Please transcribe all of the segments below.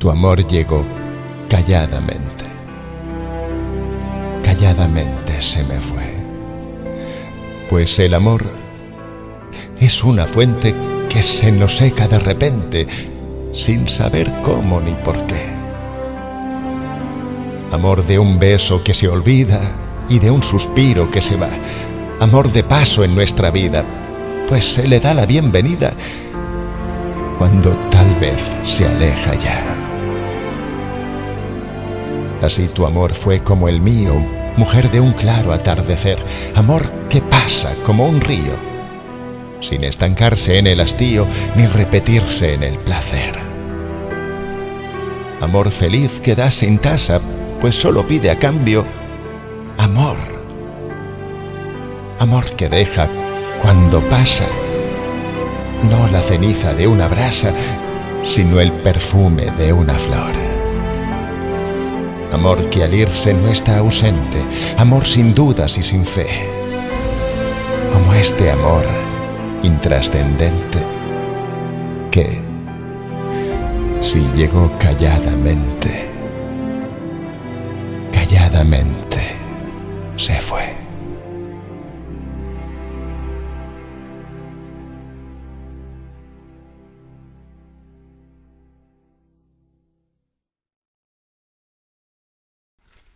Tu amor llegó calladamente. Calladamente se me fue. Pues el amor es una fuente que se nos seca de repente, sin saber cómo ni por qué. Amor de un beso que se olvida y de un suspiro que se va. Amor de paso en nuestra vida, pues se le da la bienvenida cuando tal vez se aleja ya. Así tu amor fue como el mío, mujer de un claro atardecer, amor que pasa como un río, sin estancarse en el hastío ni repetirse en el placer. Amor feliz que da sin tasa, pues solo pide a cambio amor. Amor que deja cuando pasa, no la ceniza de una brasa, sino el perfume de una flor. Amor que al irse no está ausente, amor sin dudas y sin fe, como este amor intrascendente que, si llegó calladamente, calladamente se fue.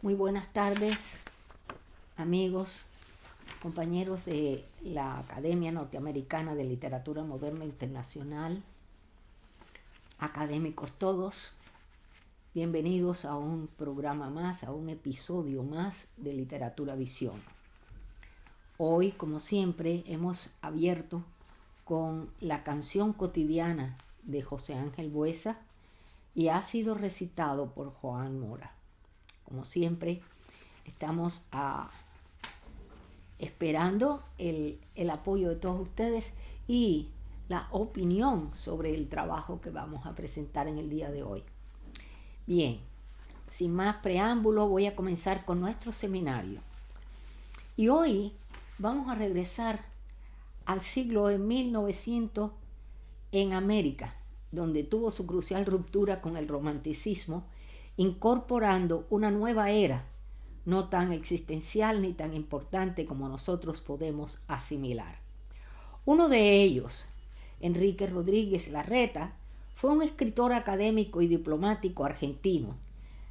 Muy buenas tardes, amigos, compañeros de la Academia Norteamericana de Literatura Moderna Internacional, académicos todos. Bienvenidos a un programa más, a un episodio más de Literatura Visión. Hoy, como siempre, hemos abierto con la canción cotidiana de José Ángel Buesa y ha sido recitado por Joan Mora. Como siempre, estamos esperando el apoyo de todos ustedes y la opinión sobre el trabajo que vamos a presentar en el día de hoy. Bien, sin más preámbulo, voy a comenzar con nuestro seminario. Y hoy vamos a regresar al siglo de 1900 en América, donde tuvo su crucial ruptura con el romanticismo, incorporando una nueva era, no tan existencial ni tan importante como nosotros podemos asimilar. Uno de ellos, Enrique Rodríguez Larreta, fue un escritor académico y diplomático argentino,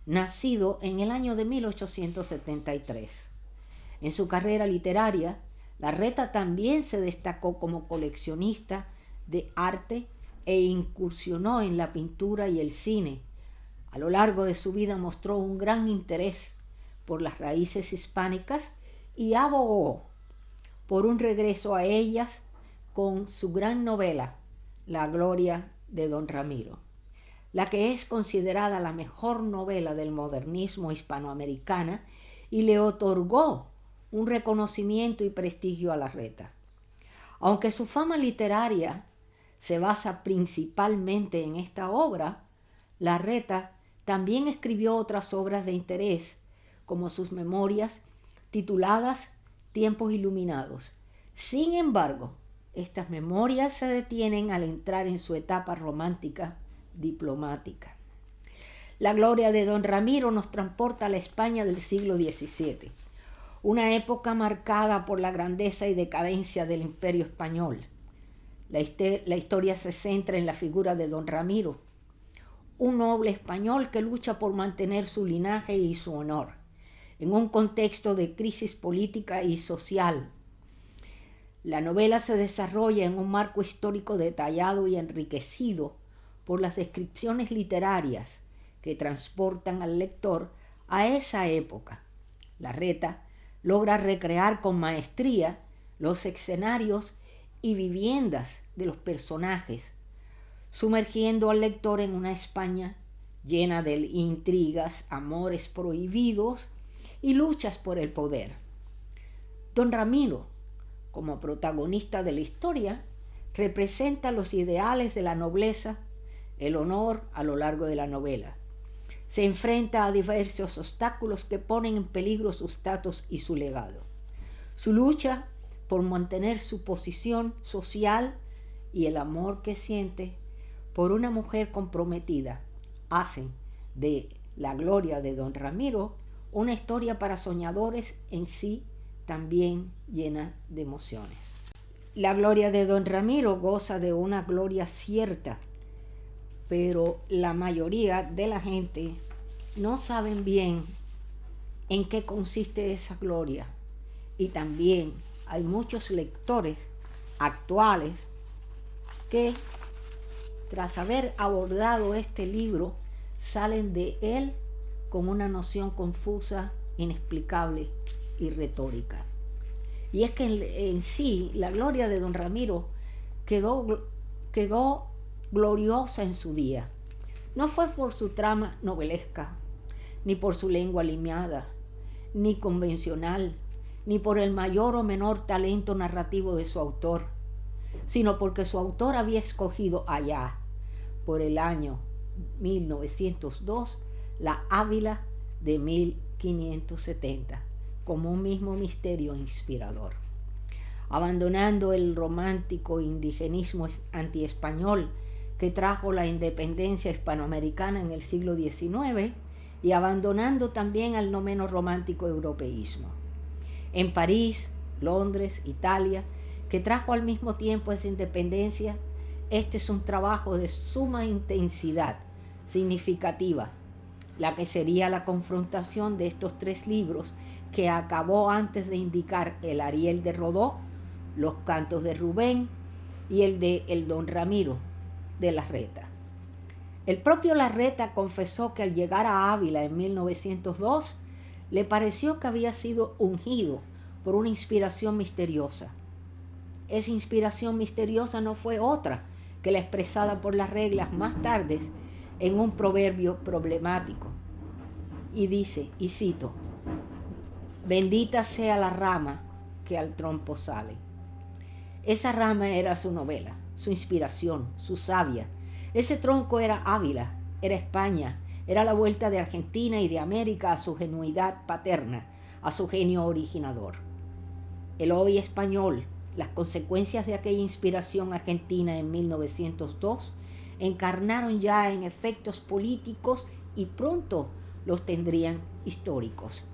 nacido en el año de 1873. En su carrera literaria, Larreta también se destacó como coleccionista de arte e incursionó en la pintura y el cine. A lo largo de su vida mostró un gran interés por las raíces hispánicas y abogó por un regreso a ellas con su gran novela, La Gloria de Don Ramiro, la que es considerada la mejor novela del modernismo hispanoamericana y le otorgó un reconocimiento y prestigio a Larreta. Aunque su fama literaria se basa principalmente en esta obra, Larreta también escribió otras obras de interés, como sus memorias tituladas Tiempos Iluminados. Sin embargo, estas memorias se detienen al entrar en su etapa romántica diplomática. La Gloria de Don Ramiro nos transporta a la España del siglo XVII, una época marcada por la grandeza y decadencia del Imperio Español. La historia se centra en la figura de Don Ramiro, un noble español que lucha por mantener su linaje y su honor, en un contexto de crisis política y social. La novela se desarrolla en un marco histórico detallado y enriquecido por las descripciones literarias que transportan al lector a esa época. Larreta logra recrear con maestría los escenarios y viviendas de los personajes, sumergiendo al lector en una España llena de intrigas, amores prohibidos y luchas por el poder. Don Ramiro, como protagonista de la historia, representa los ideales de la nobleza, el honor a lo largo de la novela. Se enfrenta a diversos obstáculos que ponen en peligro su estatus y su legado. Su lucha por mantener su posición social y el amor que siente por una mujer comprometida hacen de La gloria de don Ramiro una historia para soñadores en sí también llena de emociones. La gloria de don Ramiro goza de una gloria cierta, pero la mayoría de la gente no saben bien en qué consiste esa gloria. Y también hay muchos lectores actuales que, tras haber abordado este libro, salen de él con una noción confusa, inexplicable y retórica. Y es que en sí la gloria de don Ramiro quedó gloriosa en su día. No fue por su trama novelesca, ni por su lengua lineada, ni convencional, ni por el mayor o menor talento narrativo de su autor, sino porque su autor había escogido allá, por el año 1902, la Ávila de 1570, como un mismo misterio inspirador. Abandonando el romántico indigenismo antiespañol que trajo la independencia hispanoamericana en el siglo XIX, y abandonando también al no menos romántico europeísmo. En París, Londres, Italia, que trajo al mismo tiempo esa independencia, este es un trabajo de suma intensidad significativa, la que sería la confrontación de estos tres libros que acabó antes de indicar el Ariel de Rodó, los cantos de Rubén y el de el don Ramiro de Larreta. El propio Larreta confesó que al llegar a Ávila en 1902 le pareció que había sido ungido por una inspiración misteriosa. Esa inspiración misteriosa no fue otra que la expresada por las reglas más tarde en un proverbio problemático. Y dice, y cito, bendita sea la rama que al trompo sale. Esa rama era su novela, su inspiración, su savia. Ese tronco era Ávila, era España, era la vuelta de Argentina y de América a su genuidad paterna, a su genio originador. El hoy español, las consecuencias de aquella inspiración argentina en 1902, encarnaron ya en efectos políticos y pronto los tendrían históricos.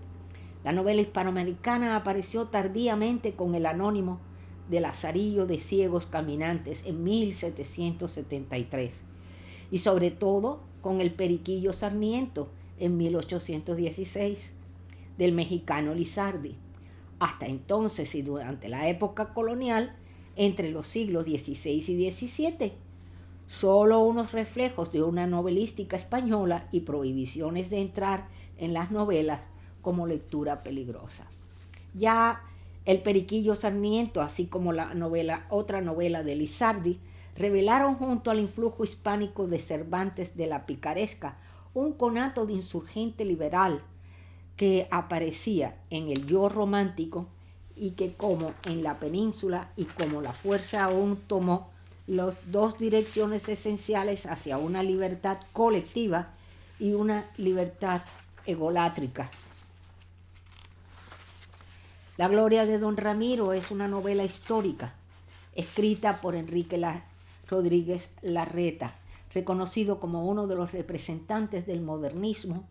La novela hispanoamericana apareció tardíamente con el anónimo de Lazarillo de Ciegos Caminantes en 1773 y sobre todo con el Periquillo Sarmiento en 1816 del mexicano Lizardi. Hasta entonces y durante la época colonial, entre los siglos XVI y XVII, solo unos reflejos de una novelística española y prohibiciones de entrar en las novelas como lectura peligrosa. Ya el Periquillo Sarmiento, así como otra novela de Lizardi, revelaron junto al influjo hispánico de Cervantes de la picaresca un conato de insurgente liberal que aparecía en el yo romántico y que, como en la península y como la fuerza aún tomó las dos direcciones esenciales hacia una libertad colectiva y una libertad egolátrica. La gloria de don Ramiro es una novela histórica escrita por Enrique Rodríguez Larreta, reconocido como uno de los representantes del modernismo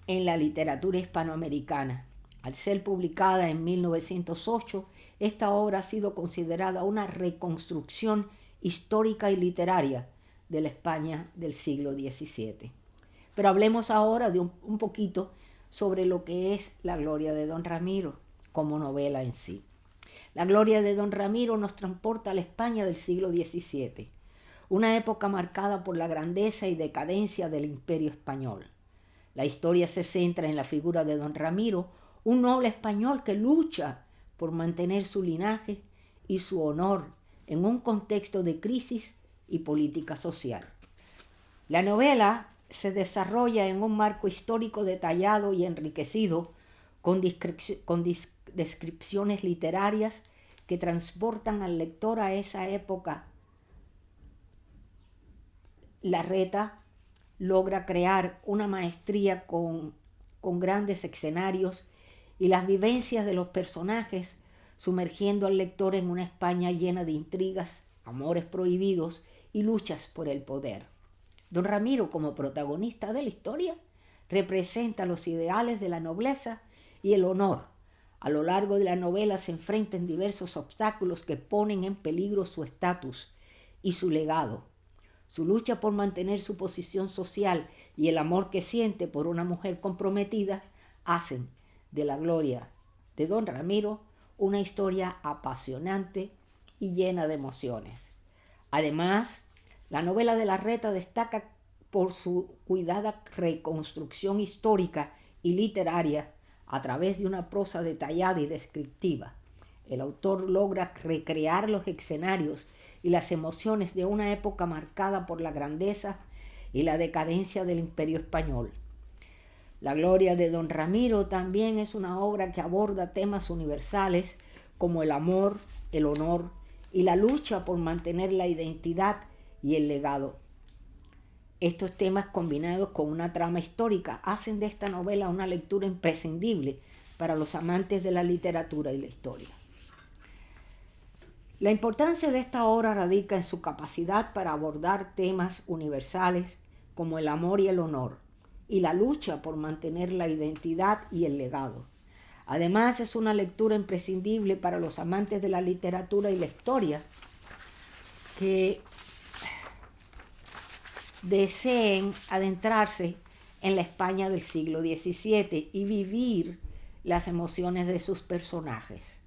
en la literatura hispanoamericana. Al ser publicada en 1908, esta obra ha sido considerada una reconstrucción histórica y literaria de la España del siglo XVII. Pero hablemos ahora de un poquito sobre lo que es La gloria de don Ramiro como novela en sí. La gloria de don Ramiro nos transporta a la España del siglo XVII, una época marcada por la grandeza y decadencia del Imperio español. La historia se centra en la figura de don Ramiro, un noble español que lucha por mantener su linaje y su honor en un contexto de crisis y política social. La novela se desarrolla en un marco histórico detallado y enriquecido con descripciones literarias que transportan al lector a esa época. Larreta logra crear una maestría con grandes escenarios y las vivencias de los personajes, sumergiendo al lector en una España llena de intrigas, amores prohibidos y luchas por el poder. Don Ramiro, como protagonista de la historia, representa los ideales de la nobleza y el honor. A lo largo de la novela se enfrentan diversos obstáculos que ponen en peligro su estatus y su legado. Su lucha por mantener su posición social y el amor que siente por una mujer comprometida hacen de la gloria de Don Ramiro una historia apasionante y llena de emociones. Además, la novela de Larreta destaca por su cuidada reconstrucción histórica y literaria a través de una prosa detallada y descriptiva. El autor logra recrear los escenarios y las emociones de una época marcada por la grandeza y la decadencia del Imperio Español. La gloria de Don Ramiro también es una obra que aborda temas universales como el amor, el honor y la lucha por mantener la identidad y el legado. Estos temas, combinados con una trama histórica, hacen de esta novela una lectura imprescindible para los amantes de la literatura y la historia. La importancia de esta obra radica en su capacidad para abordar temas universales como el amor y el honor, y la lucha por mantener la identidad y el legado. Además, es una lectura imprescindible para los amantes de la literatura y la historia que deseen adentrarse en la España del siglo XVII y vivir las emociones de sus personajes.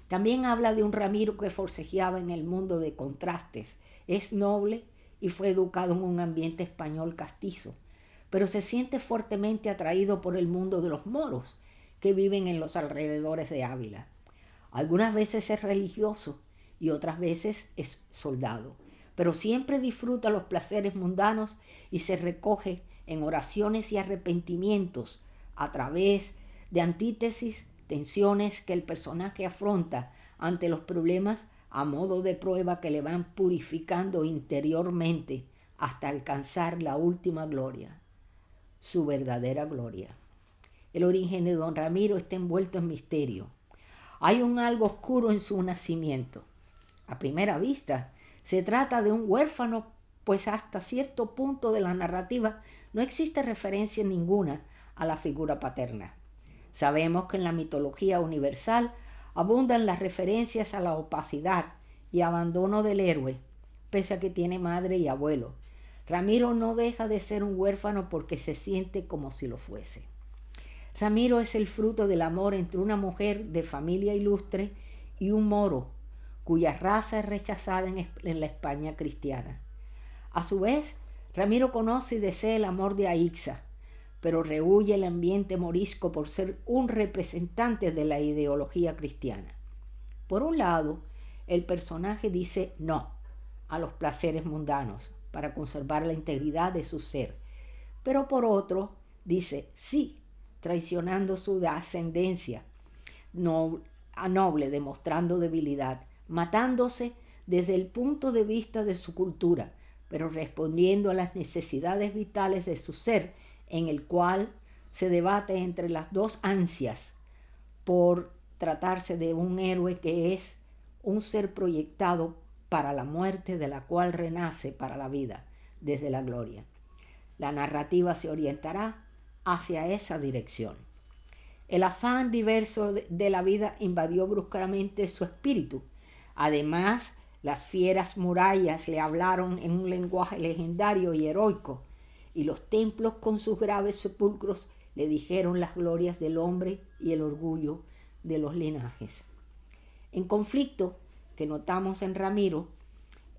También habla de un Ramiro que forcejeaba en el mundo de contrastes. Es noble y fue educado en un ambiente español castizo, pero se siente fuertemente atraído por el mundo de los moros que viven en los alrededores de Ávila. Algunas veces es religioso y otras veces es soldado, pero siempre disfruta los placeres mundanos y se recoge en oraciones y arrepentimientos a través de antítesis, tensiones que el personaje afronta ante los problemas a modo de prueba que le van purificando interiormente hasta alcanzar la última gloria, su verdadera gloria. El origen de Don Ramiro está envuelto en misterio. Hay un algo oscuro en su nacimiento. A primera vista, se trata de un huérfano, pues hasta cierto punto de la narrativa no existe referencia ninguna a la figura paterna. Sabemos que en la mitología universal abundan las referencias a la opacidad y abandono del héroe, pese a que tiene madre y abuelo. Ramiro no deja de ser un huérfano porque se siente como si lo fuese. Ramiro es el fruto del amor entre una mujer de familia ilustre y un moro, cuya raza es rechazada en la España cristiana. A su vez, Ramiro conoce y desea el amor de Aixa, pero rehúye el ambiente morisco por ser un representante de la ideología cristiana. Por un lado, el personaje dice no a los placeres mundanos para conservar la integridad de su ser, pero por otro, dice sí, traicionando su ascendencia noble, demostrando debilidad, matándose desde el punto de vista de su cultura, pero respondiendo a las necesidades vitales de su ser, en el cual se debate entre las dos ansias por tratarse de un héroe que es un ser proyectado para la muerte, de la cual renace para la vida desde la gloria. La narrativa se orientará hacia esa dirección. El afán diverso de la vida invadió bruscamente su espíritu. Además, las fieras murallas le hablaron en un lenguaje legendario y heroico, y los templos con sus graves sepulcros le dijeron las glorias del hombre y el orgullo de los linajes. En conflicto que notamos en Ramiro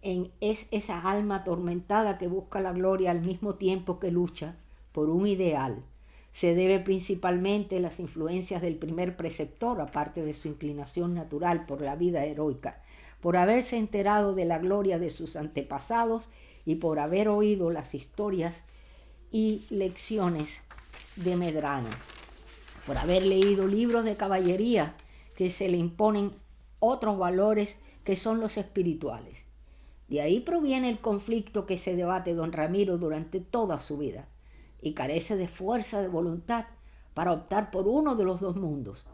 es esa alma atormentada que busca la gloria al mismo tiempo que lucha por un ideal. Se debe principalmente a las influencias del primer preceptor, aparte de su inclinación natural por la vida heroica, por haberse enterado de la gloria de sus antepasados y por haber oído las historias y lecciones de Medrano, por haber leído libros de caballería que se le imponen otros valores que son los espirituales. De ahí proviene el conflicto que se debate don Ramiro durante toda su vida y carece de fuerza de voluntad para optar por uno de los dos mundos.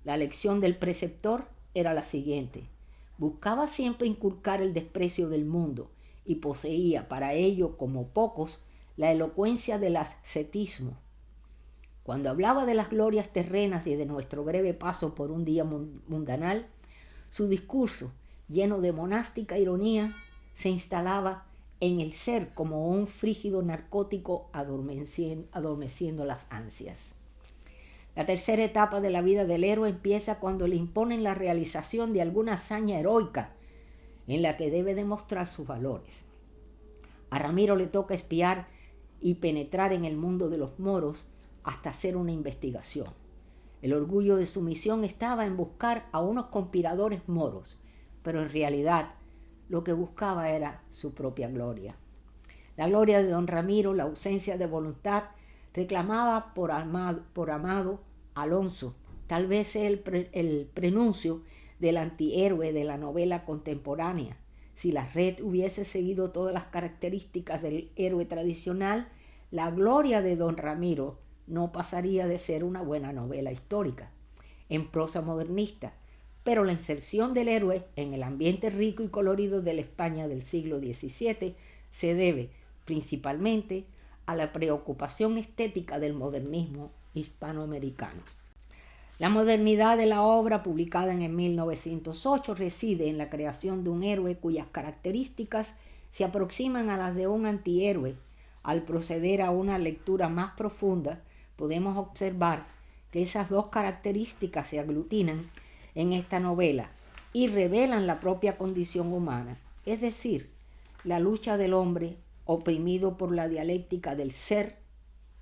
La elección del preceptor era la siguiente: buscaba siempre inculcar el desprecio del mundo y poseía para ello, como pocos, la elocuencia del ascetismo. Cuando hablaba de las glorias terrenas y de nuestro breve paso por un día mundanal, su discurso, lleno de monástica ironía, se instalaba en el ser como un frígido narcótico adormeciendo las ansias. La tercera etapa de la vida del héroe empieza cuando le imponen la realización de alguna hazaña heroica en la que debe demostrar sus valores. A Ramiro le toca espiar y penetrar en el mundo de los moros hasta hacer una investigación. El orgullo de su misión estaba en buscar a unos conspiradores moros, pero en realidad lo que buscaba era su propia gloria. La gloria de don Ramiro, la ausencia de voluntad, reclamada por Amado Alonso, tal vez el prenuncio del antihéroe de la novela contemporánea. Si la red hubiese seguido todas las características del héroe tradicional, la gloria de don Ramiro no pasaría de ser una buena novela histórica, en prosa modernista, pero la inserción del héroe en el ambiente rico y colorido de la España del siglo XVII se debe principalmente a la preocupación estética del modernismo hispanoamericano. La modernidad de la obra, publicada en 1908, reside en la creación de un héroe cuyas características se aproximan a las de un antihéroe. Al proceder a una lectura más profunda, podemos observar que esas dos características se aglutinan en esta novela y revelan la propia condición humana, es decir, la lucha del hombre oprimido por la dialéctica del ser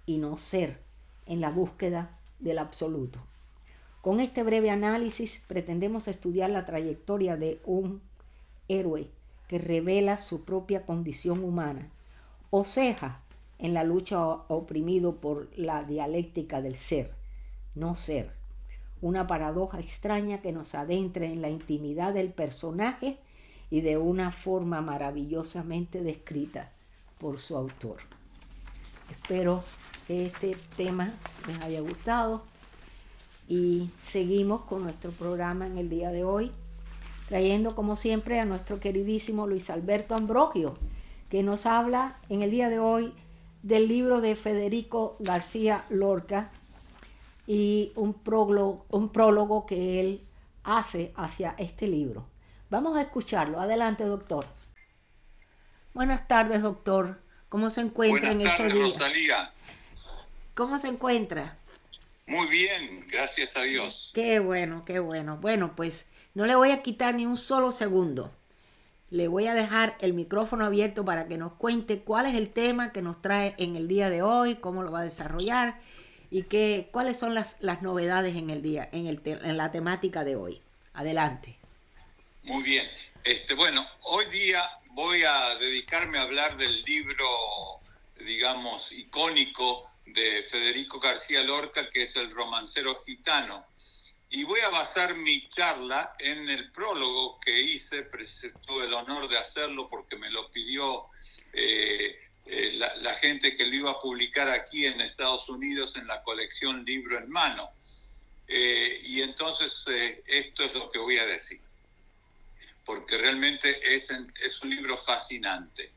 y no ser en la búsqueda del absoluto. Con este breve análisis pretendemos estudiar la trayectoria de un héroe que revela su propia condición humana, o ceja en la lucha oprimido por la dialéctica del ser, no ser. Una paradoja extraña que nos adentra en la intimidad del personaje y de una forma maravillosamente descrita por su autor. Espero que este tema les haya gustado y seguimos con nuestro programa en el día de hoy, trayendo como siempre a nuestro queridísimo Luis Alberto Ambrogio, que nos habla en el día de hoy del libro de Federico García Lorca y un prólogo que él hace hacia este libro. Vamos a escucharlo. Adelante, doctor. Buenas tardes, doctor. ¿Cómo se encuentra en este día? Rosalía. ¿Cómo se encuentra? Muy bien, gracias a Dios. Qué bueno, qué bueno. Bueno, pues no le voy a quitar ni un solo segundo. Le voy a dejar el micrófono abierto para que nos cuente cuál es el tema que nos trae en el día de hoy, cómo lo va a desarrollar y cuáles son las novedades en la temática de hoy. Adelante. Muy bien. Bueno, hoy día voy a dedicarme a hablar del libro, digamos, icónico de Federico García Lorca, que es El romancero gitano. Y voy a basar mi charla en el prólogo que hice, tuve el honor de hacerlo porque me lo pidió la gente que lo iba a publicar aquí en Estados Unidos en la colección Libro en Mano. Y entonces esto es lo que voy a decir, porque realmente es un libro fascinante.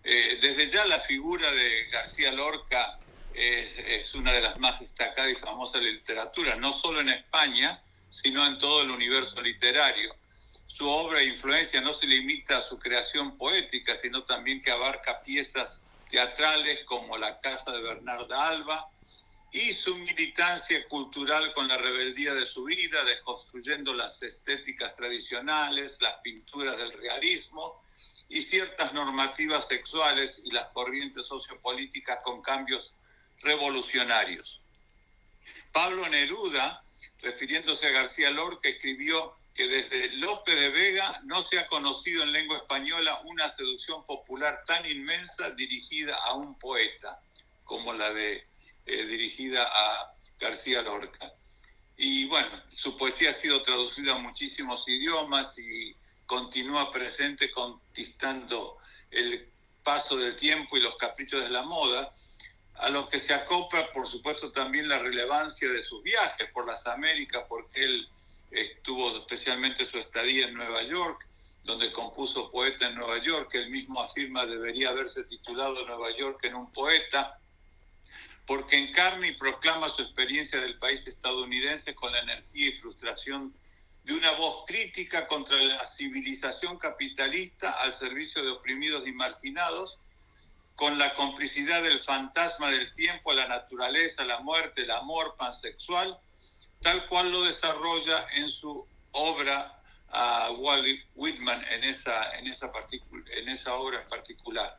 Desde ya la figura de García Lorca es una de las más destacadas y famosas de la literatura, no solo en España, sino en todo el universo literario. Su obra e influencia no se limita a su creación poética, sino también que abarca piezas teatrales como La casa de Bernarda Alba, y su militancia cultural con la rebeldía de su vida, desconstruyendo las estéticas tradicionales, las pinturas del realismo y ciertas normativas sexuales y las corrientes sociopolíticas con cambios revolucionarios. Pablo Neruda, refiriéndose a García Lorca, escribió que desde Lope de Vega no se ha conocido en lengua española una seducción popular tan inmensa dirigida a un poeta como la dirigida a García Lorca. Y bueno, su poesía ha sido traducida a muchísimos idiomas y continúa presente conquistando el paso del tiempo y los caprichos de la moda, a lo que se acopla, por supuesto, también la relevancia de sus viajes por las Américas, porque él tuvo especialmente su estadía en Nueva York donde compuso Poeta en Nueva York, que él mismo afirma debería haberse titulado Nueva York en un poeta, porque encarna y proclama su experiencia del país estadounidense con la energía y frustración de una voz crítica contra la civilización capitalista al servicio de oprimidos y marginados, con la complicidad del fantasma del tiempo, la naturaleza, la muerte, el amor pansexual, tal cual lo desarrolla en su obra a Walt Whitman en esa obra en particular.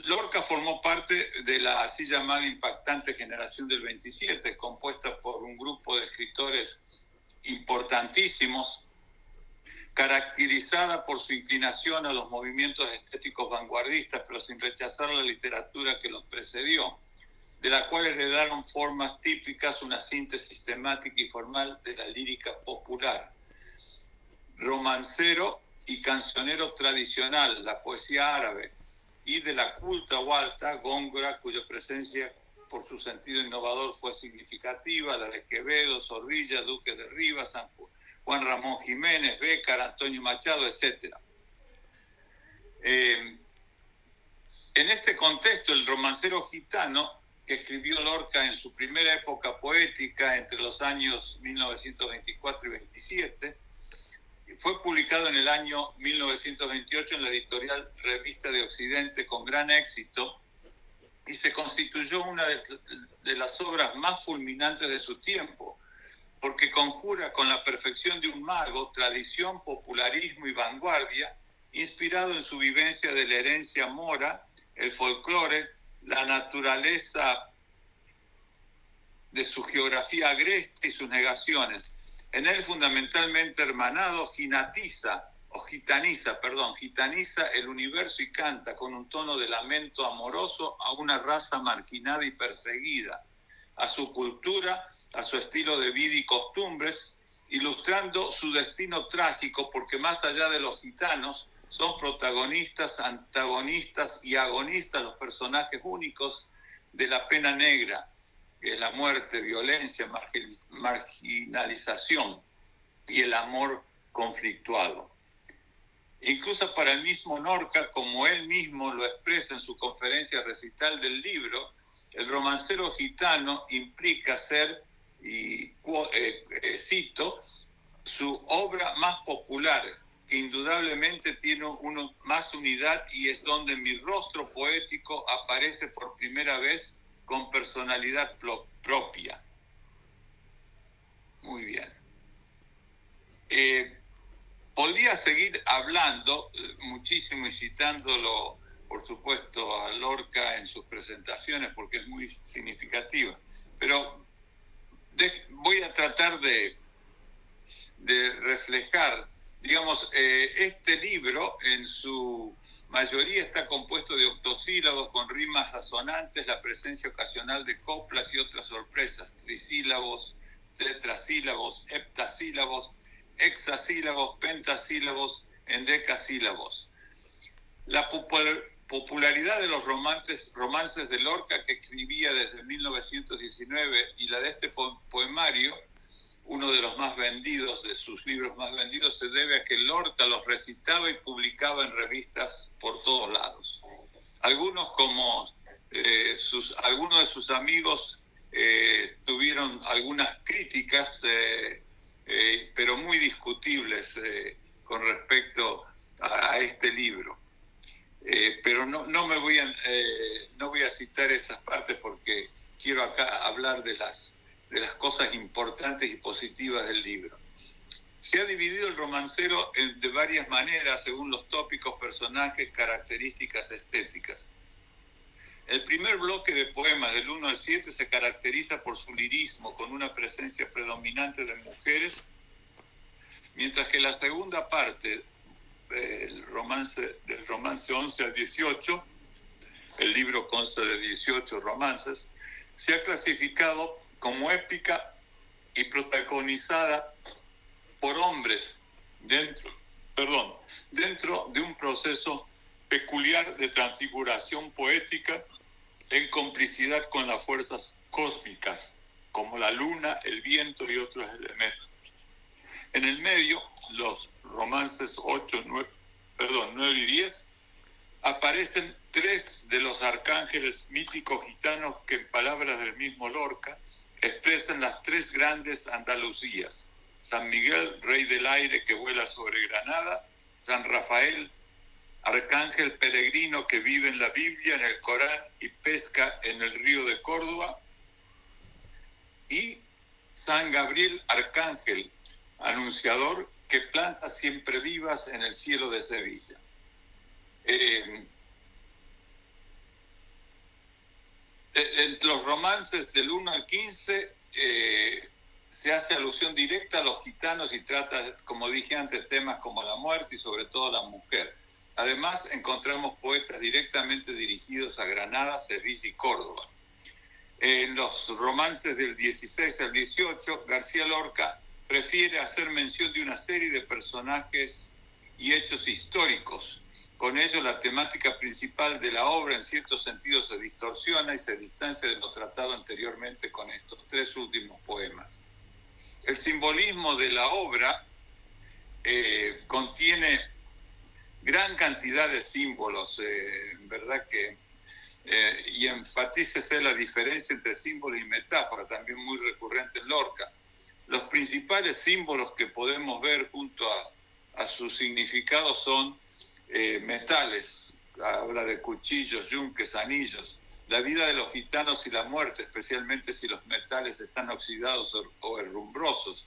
Lorca formó parte de la así llamada impactante generación del 27, compuesta por un grupo de escritores importantísimos, caracterizada por su inclinación a los movimientos estéticos vanguardistas, pero sin rechazar la literatura que los precedió, de la cual heredaron formas típicas, una síntesis temática y formal de la lírica popular. Romancero y cancionero tradicional, la poesía árabe, y de la culta o alta, Góngora, cuya presencia por su sentido innovador fue significativa, la de Quevedo, Zorrilla, Duque de Rivas, Juan Ramón Jiménez, Béccar, Antonio Machado, etc. En este contexto, el romancero gitano, que escribió Lorca en su primera época poética entre los años 1924 y 27, fue publicado en el año 1928 en la editorial Revista de Occidente con gran éxito y se constituyó una de las obras más fulminantes de su tiempo, porque conjura con la perfección de un mago tradición, popularismo y vanguardia, inspirado en su vivencia de la herencia mora, el folclore, la naturaleza de su geografía agreste y sus negaciones. En él fundamentalmente hermanado gitaniza el universo y canta con un tono de lamento amoroso a una raza marginada y perseguida, a su cultura, a su estilo de vida y costumbres, ilustrando su destino trágico, porque más allá de los gitanos son protagonistas, antagonistas y agonistas los personajes únicos de la pena negra, que es la muerte, violencia, marginalización y el amor conflictuado. Incluso para el mismo Lorca, como él mismo lo expresa en su conferencia recital del libro, el romancero gitano implica ser, y cito, su obra más popular, que indudablemente tiene más unidad y es donde mi rostro poético aparece por primera vez con personalidad propia. Muy bien. Podría seguir hablando muchísimo y citándolo, por supuesto, a Lorca en sus presentaciones porque es muy significativa, pero voy a tratar de reflejar, digamos, este libro en su mayoría está compuesto de octosílabos con rimas razonantes, la presencia ocasional de coplas y otras sorpresas, trisílabos, tetrasílabos, heptasílabos, hexasílabos, pentasílabos, endecasílabos. La popularidad de los romances de Lorca, que escribía desde 1919, y la de este poemario, uno de los más vendidos, de sus libros más vendidos, se debe a que Lorca los recitaba y publicaba en revistas por todos lados. Algunos algunos de sus amigos tuvieron algunas críticas, pero muy discutibles con respecto a este libro. Pero no voy a citar esas partes porque quiero acá hablar de las cosas importantes y positivas del libro. Se ha dividido el romancero de varias maneras según los tópicos, personajes, características estéticas. El primer bloque de poemas del 1 al 7 se caracteriza por su lirismo, con una presencia predominante de mujeres, mientras que la segunda parte, del romance 11 al 18, el libro consta de 18 romances, se ha clasificado como épica y protagonizada por hombres dentro de un proceso peculiar de transfiguración poética en complicidad con las fuerzas cósmicas, como la luna, el viento y otros elementos. En el medio, los romances 9 y 10, aparecen 3 de los arcángeles míticos gitanos que, en palabras del mismo Lorca, expresan las 3 grandes Andalucías: San Miguel, rey del aire que vuela sobre Granada; San Rafael, arcángel peregrino que vive en la Biblia, en el Corán y pesca en el río de Córdoba; y San Gabriel, arcángel anunciador que planta siempre vivas en el cielo de Sevilla. En los romances del 1 al 15 se hace alusión directa a los gitanos y trata, como dije antes, temas como la muerte y sobre todo la mujer. Además, encontramos poetas directamente dirigidos a Granada, Sevilla y Córdoba. En los romances del 16 al 18, García Lorca prefiere hacer mención de una serie de personajes y hechos históricos. Con ello, la temática principal de la obra en cierto sentido se distorsiona y se distancia de lo tratado anteriormente con estos 3 últimos poemas. El simbolismo de la obra contiene gran cantidad de símbolos, verdad que y enfatícese la diferencia entre símbolo y metáfora, también muy recurrente en Lorca. Los principales símbolos que podemos ver junto a sus significados son metales, habla de cuchillos, yunques, anillos, la vida de los gitanos y la muerte, especialmente si los metales están oxidados o herrumbrosos,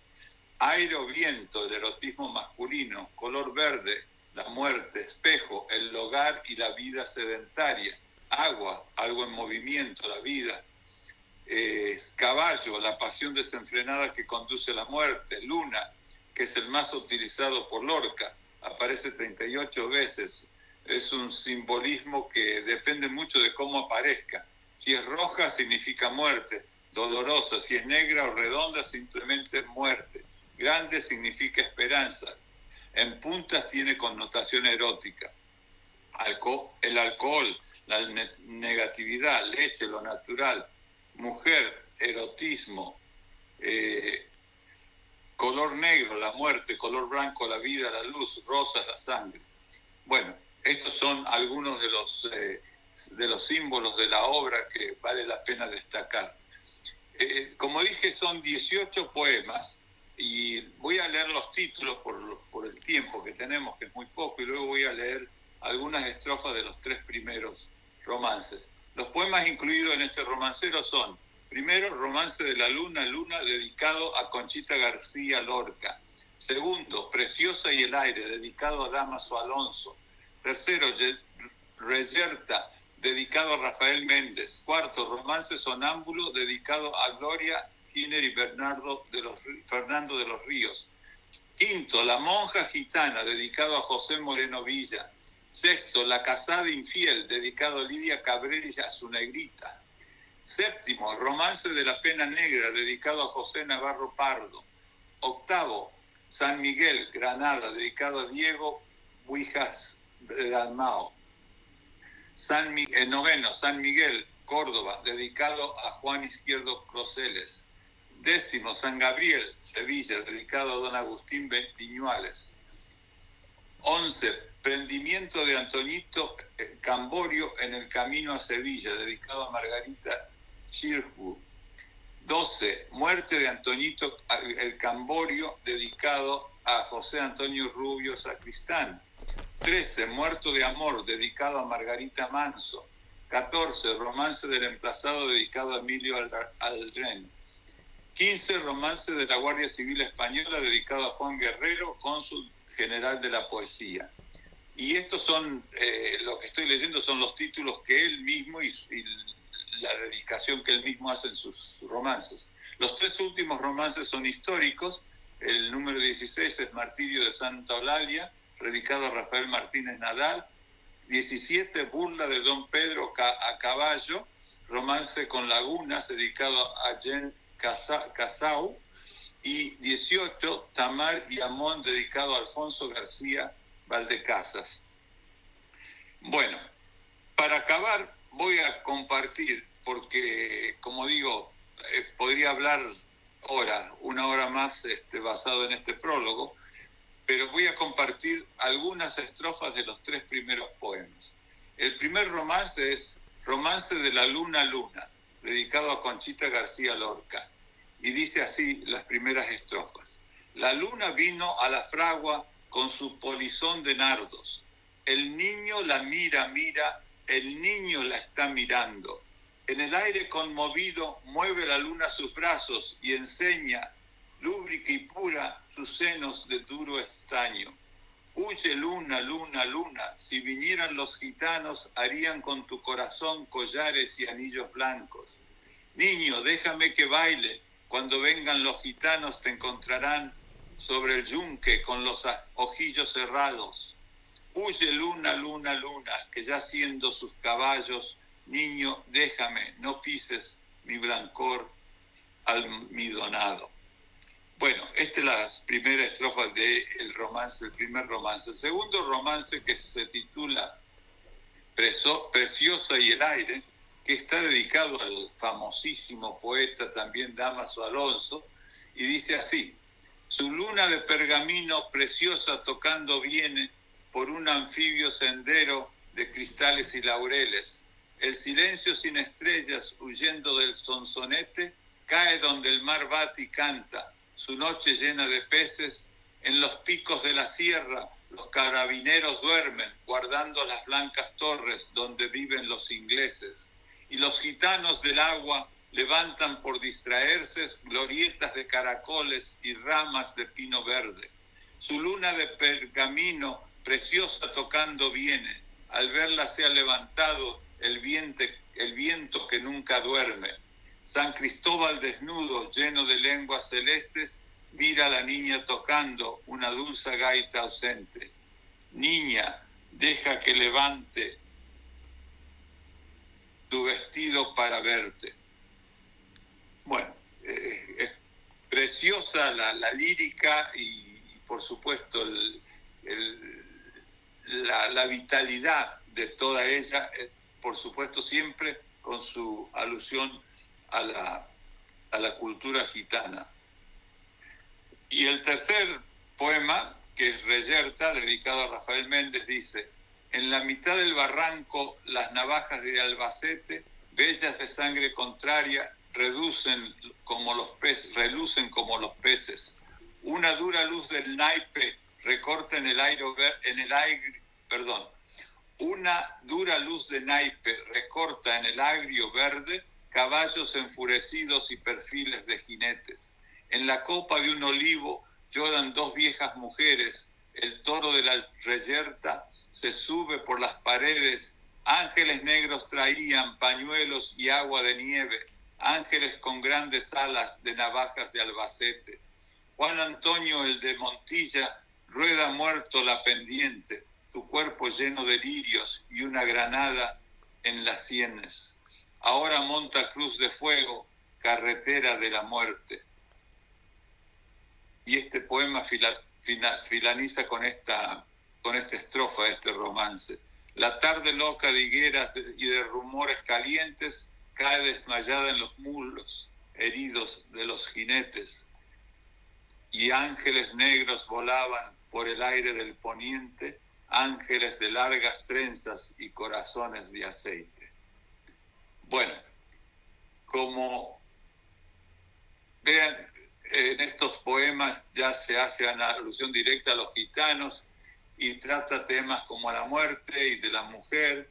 aire o viento, el erotismo masculino, color verde, la muerte, espejo, el hogar y la vida sedentaria, agua, algo en movimiento, la vida, caballo, la pasión desenfrenada que conduce a la muerte, luna, que es el más utilizado por Lorca, aparece 38 veces. Es un simbolismo que depende mucho de cómo aparezca. Si es roja, significa muerte; dolorosa, si es negra o redonda, simplemente muerte; grande significa esperanza; en puntas tiene connotación erótica. El alcohol, la negatividad; leche, lo natural; mujer, erotismo; color negro, la muerte; color blanco, la vida, la luz; rosa, la sangre. Bueno, estos son algunos de los símbolos de la obra que vale la pena destacar. Como dije, son 18 poemas y voy a leer los títulos por el tiempo que tenemos, que es muy poco, y luego voy a leer algunas estrofas de los 3 primeros romances. Los poemas incluidos en este romancero son: primero, Romance de la Luna, Luna, dedicado a Conchita García Lorca; segundo, Preciosa y el aire, dedicado a Dámaso Alonso; tercero, Reyerta, dedicado a Rafael Méndez; cuarto, Romance Sonámbulo, dedicado a Gloria Giner y Fernando de los Ríos; quinto, La monja gitana, dedicado a José Moreno Villa; sexto, La casada infiel, dedicado a Lidia Cabrera y a su negrita; séptimo, Romance de la pena negra, dedicado a José Navarro Pardo; octavo, San Miguel, Granada, dedicado a Diego Buijas Dalmao; noveno, San Miguel, Córdoba, dedicado a Juan Izquierdo Croceles; décimo, San Gabriel, Sevilla, dedicado a don Agustín Viñuales; 11, Prendimiento de Antoñito Camborio en el camino a Sevilla, dedicado a Margarita Chirgu; 12, Muerte de Antoñito el Camborio, dedicado a José Antonio Rubio Sacristán; 13, Muerto de amor, dedicado a Margarita Manso; 14, Romance del emplazado, dedicado a Emilio Aldren; 15, Romance de la Guardia Civil Española, dedicado a Juan Guerrero, cónsul general de la poesía. Y estos son, lo que estoy leyendo son los títulos que él mismo y la dedicación que él mismo hace en sus romances. Los 3 últimos romances son históricos. El número 16 es Martirio de Santa Eulalia, dedicado a Rafael Martínez Nadal; 17, Burla de Don Pedro a caballo, romance con lagunas, dedicado a Jen Casau; y 18, Tamar y Amón, dedicado a Alfonso García Valdecasas. Bueno, para acabar voy a compartir, porque como digo, podría hablar una hora más basado en este prólogo, pero voy a compartir algunas estrofas de los 3 primeros poemas. El primer romance es Romance de la Luna Luna, dedicado a Conchita García Lorca, y dice así las primeras estrofas. La luna vino a la fragua con su polizón de nardos. El niño la mira, el niño la está mirando. En el aire conmovido mueve la luna sus brazos y enseña, lúbrica y pura, sus senos de duro estaño. Huye luna, luna, luna, si vinieran los gitanos harían con tu corazón collares y anillos blancos. Niño, déjame que baile, cuando vengan los gitanos te encontrarán sobre el yunque con los ojillos cerrados. Huye luna, luna, luna, que ya siendo sus caballos, niño, déjame, no pises mi blancor almidonado. Bueno, esta es la primera estrofa del romance, el primer romance. El segundo romance, que se titula Preciosa y el aire, que está dedicado al famosísimo poeta también Dámaso Alonso, y dice así: su luna de pergamino preciosa tocando viene por un anfibio sendero de cristales y laureles. El silencio sin estrellas, huyendo del sonsonete, cae donde el mar bate y canta. Su noche llena de peces, en los picos de la sierra, los carabineros duermen, guardando las blancas torres donde viven los ingleses. Y los gitanos del agua levantan por distraerse glorietas de caracoles y ramas de pino verde. Su luna de pergamino preciosa tocando viene, al verla se ha levantado el viento que nunca duerme. San Cristóbal desnudo, lleno de lenguas celestes, mira a la niña tocando una dulce gaita ausente. Niña, deja que levante tu vestido para verte. Bueno, es preciosa la lírica y por supuesto la vitalidad de toda ella, por supuesto siempre con su alusión a la cultura gitana. Y el tercer poema, que es Reyerta, dedicado a Rafael Méndez, dice: en la mitad del barranco las navajas de Albacete, bellas de sangre contraria, relucen como los peces. Una dura luz del naipe recorta una dura luz de naipe recorta en el agrio verde caballos enfurecidos y perfiles de jinetes. En la copa de un olivo lloran 2 viejas mujeres. El toro de la Reyerta se sube por las paredes. Ángeles negros traían pañuelos y agua de nieve. Ángeles con grandes alas de navajas de Albacete. Juan Antonio, el de Montilla, rueda muerto la pendiente, tu cuerpo lleno de lirios y una granada en las sienes. Ahora monta cruz de fuego, carretera de la muerte. Y este poema finaliza con esta estrofa de este romance. La tarde loca de higueras y de rumores calientes cae desmayada en los muslos heridos de los jinetes. Y ángeles negros volaban por el aire del poniente, ángeles de largas trenzas y corazones de aceite. Bueno, como vean, en estos poemas ya se hace una alusión directa a los gitanos y trata temas como la muerte y de la mujer,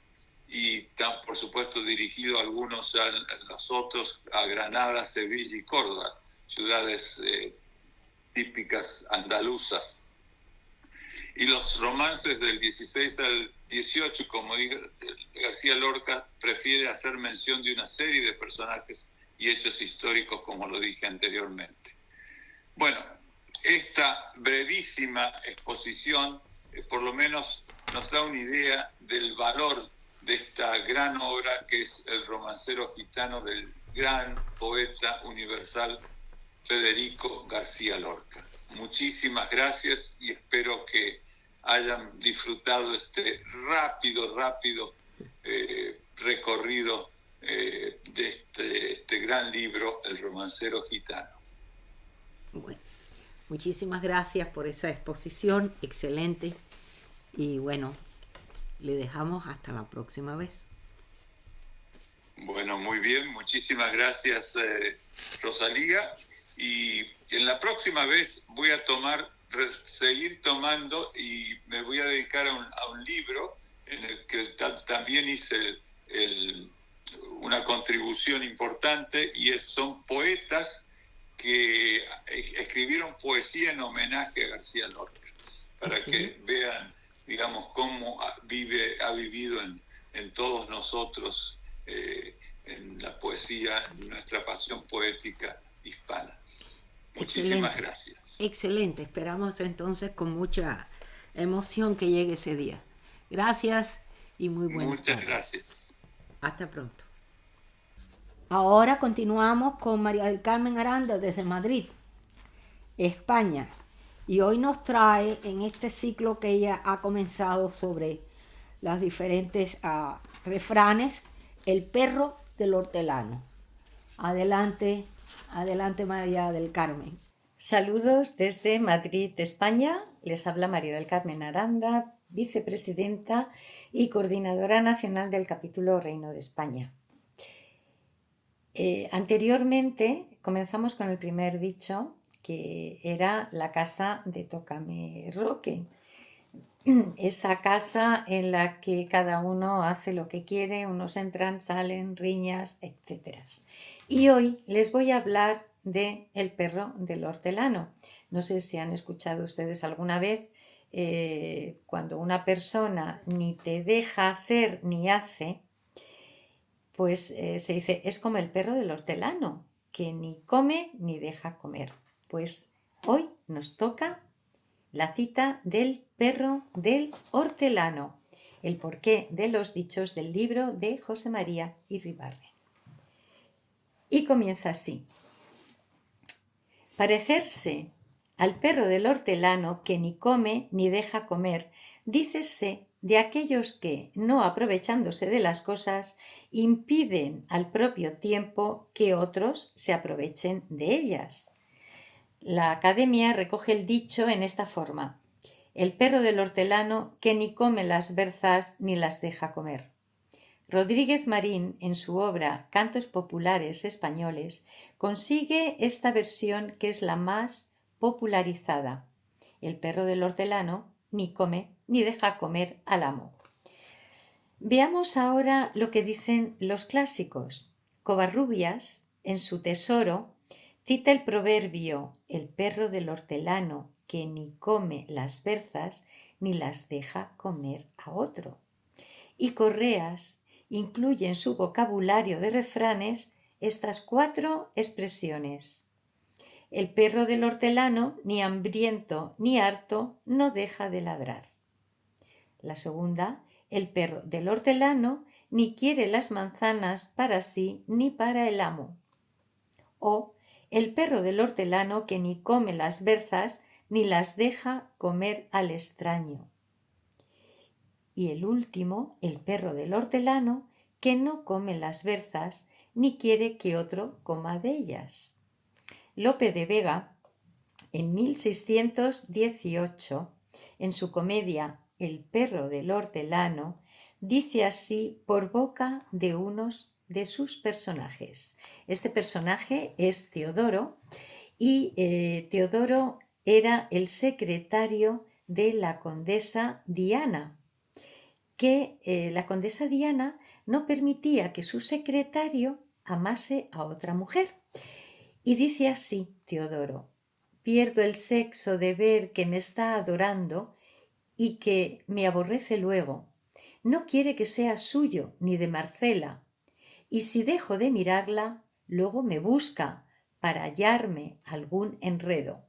y por supuesto dirigido a algunos, a los otros, a Granada, Sevilla y Córdoba, ciudades típicas andaluzas. Y los romances del 16 al 18, como dijo García Lorca, prefiere hacer mención de una serie de personajes y hechos históricos, como lo dije anteriormente. Bueno, esta brevísima exposición por lo menos nos da una idea del valor de esta gran obra que es El romancero gitano del gran poeta universal Federico García Lorca. Muchísimas gracias y espero que hayan disfrutado este rápido recorrido de este gran libro, El romancero gitano. Bueno, Muchísimas gracias por esa exposición, excelente. Y bueno, le dejamos hasta la próxima vez. Bueno, muy bien, muchísimas gracias, Rosalía. Y en la próxima vez voy a seguir tomando y me voy a dedicar a un libro en el que también hice una contribución importante, y son poetas que escribieron poesía en homenaje a García Lorca, para que vean, digamos, cómo ha vivido en todos nosotros, en la poesía, nuestra pasión poética hispana. Muchísimas gracias. Excelente, esperamos entonces con mucha emoción que llegue ese día. Gracias y muy buenas tardes. Muchas gracias. Hasta pronto. Ahora continuamos con María del Carmen Aranda desde Madrid, España. Y hoy nos trae en este ciclo que ella ha comenzado sobre las diferentes refranes, el perro del hortelano. Adelante, María del Carmen. Saludos desde Madrid, España. Les habla María del Carmen Aranda, vicepresidenta y coordinadora nacional del capítulo Reino de España. Anteriormente comenzamos con el primer dicho, que era la casa de Tócame Roque. Esa casa en la que cada uno hace lo que quiere, unos entran, salen, riñas, etc. Y hoy les voy a hablar de El perro del hortelano. No sé si han escuchado ustedes alguna vez cuando una persona ni te deja hacer ni hace, pues se dice, es como el perro del hortelano, que ni come ni deja comer. Pues hoy nos toca la cita del perro del hortelano, el porqué de los dichos del libro de José María Iribarren. Y comienza así. Parecerse al perro del hortelano, que ni come ni deja comer, dícese de aquellos que, no aprovechándose de las cosas, impiden al propio tiempo que otros se aprovechen de ellas. La Academia recoge el dicho en esta forma: el perro del hortelano, que ni come las berzas ni las deja comer. Rodríguez Marín, en su obra Cantos Populares Españoles, consigue esta versión, que es la más popularizada: el perro del hortelano ni come ni deja comer al amo. Veamos ahora lo que dicen los clásicos. Covarrubias, en su Tesoro, cita el proverbio: el perro del hortelano, que ni come las berzas ni las deja comer a otro. Y Correas incluye en su vocabulario de refranes estas 4 expresiones: el perro del hortelano, ni hambriento ni harto, no deja de ladrar. La segunda: el perro del hortelano, ni quiere las manzanas para sí ni para el amo. O el perro del hortelano, que ni come las berzas ni las deja comer al extraño. Y el último: el perro del hortelano, que no come las berzas ni quiere que otro coma de ellas. Lope de Vega, en 1618, en su comedia El perro del hortelano, dice así por boca de unos de sus personajes. Este personaje es Teodoro, y Teodoro era el secretario de la condesa Diana, que la condesa Diana no permitía que su secretario amase a otra mujer. Y dice así Teodoro: pierdo el sexo de ver que me está adorando y que me aborrece luego. No quiere que sea suyo ni de Marcela, y si dejo de mirarla, luego me busca para hallarme algún enredo.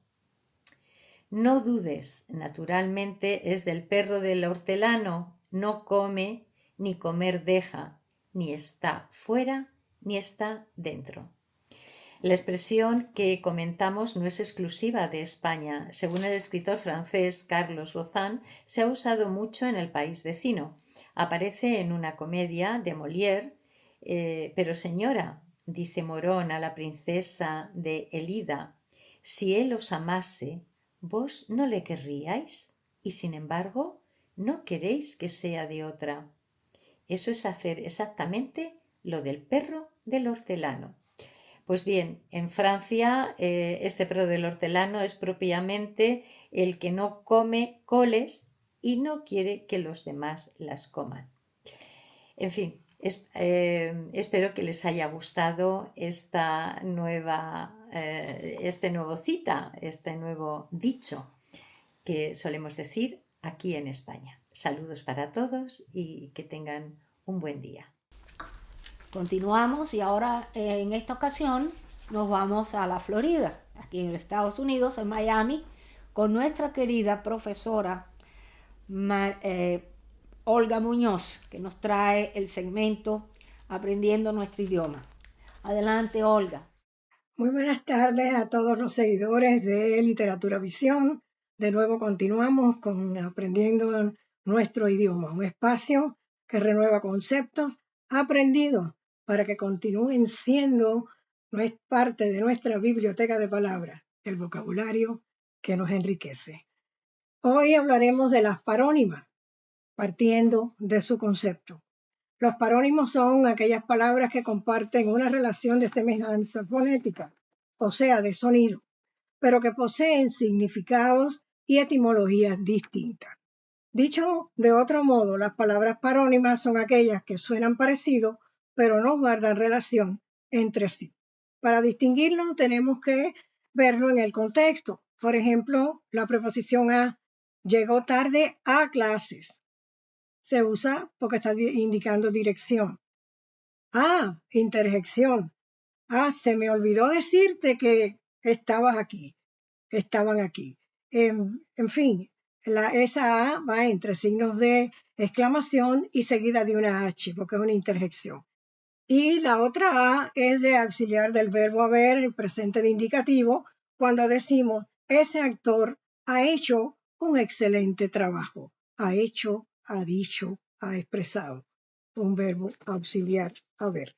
No dudes, naturalmente es del perro del hortelano, no come ni comer deja, ni está fuera ni está dentro. La expresión que comentamos no es exclusiva de España. Según el escritor francés Carlos Rozan, se ha usado mucho en el país vecino. Aparece en una comedia de Molière, pero señora, dice Morón a la princesa de Elida, Si él os amase, vos no le querríais, y sin embargo no queréis que sea de otra. Eso es hacer exactamente lo del perro del hortelano. Pues bien, en Francia este perro del hortelano es propiamente el que no come coles y no quiere que los demás las coman. En fin, espero que les haya gustado este nuevo dicho que solemos decir aquí en España. Saludos para todos y que tengan un buen día. Continuamos y ahora en esta ocasión nos vamos a la Florida, aquí en los Estados Unidos, en Miami, con nuestra querida profesora Olga Muñoz, que nos trae el segmento Aprendiendo nuestro idioma. Adelante, Olga. Muy buenas tardes a todos los seguidores de Literatura Visión. De nuevo continuamos con Aprendiendo nuestro idioma, un espacio que renueva conceptos aprendidos para que continúen siendo parte de nuestra biblioteca de palabras, el vocabulario que nos enriquece. Hoy hablaremos de las parónimas, partiendo de su concepto. Los parónimos son aquellas palabras que comparten una relación de semejanza fonética, o sea, de sonido, pero que poseen significados y etimologías distintas. Dicho de otro modo, las palabras parónimas son aquellas que suenan parecido, pero no guardan relación entre sí. Para distinguirlo tenemos que verlo en el contexto. Por ejemplo, la preposición a, llegó tarde a clases. Se usa porque está indicando dirección. Ah, interjección. Ah, se me olvidó decirte que estaban aquí. En fin, esa A va entre signos de exclamación y seguida de una H, porque es una interjección. Y la otra A es de auxiliar del verbo haber, el presente de indicativo, cuando decimos, ese actor ha hecho un excelente trabajo. Ha hecho, ha dicho, ha expresado. Un verbo auxiliar haber.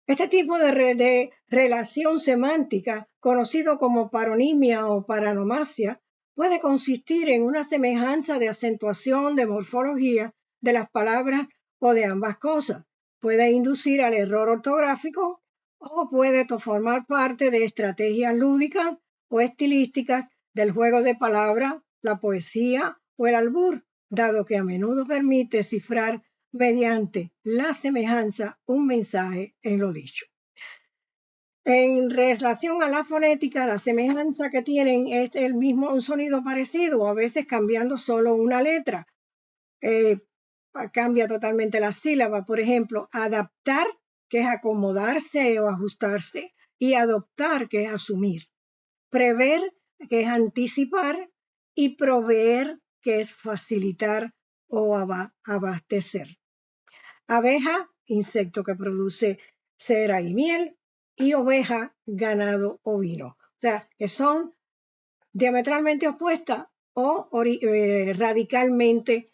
Este tipo de relación semántica, conocido como paronimia o paronomasia, puede consistir en una semejanza de acentuación, de morfología de las palabras o de ambas cosas. Puede inducir al error ortográfico o puede formar parte de estrategias lúdicas o estilísticas del juego de palabras, la poesía o el albur, dado que a menudo permite cifrar mediante la semejanza un mensaje en lo dicho. En relación a la fonética, la semejanza que tienen es el mismo, un sonido parecido, a veces cambiando solo una letra. Cambia totalmente la sílaba. Por ejemplo, adaptar, que es acomodarse o ajustarse, y adoptar, que es asumir. Prever, que es anticipar, y proveer, que es facilitar o abastecer. Abeja, insecto que produce cera y miel, y oveja, ganado ovino. O sea, que son diametralmente opuestas o radicalmente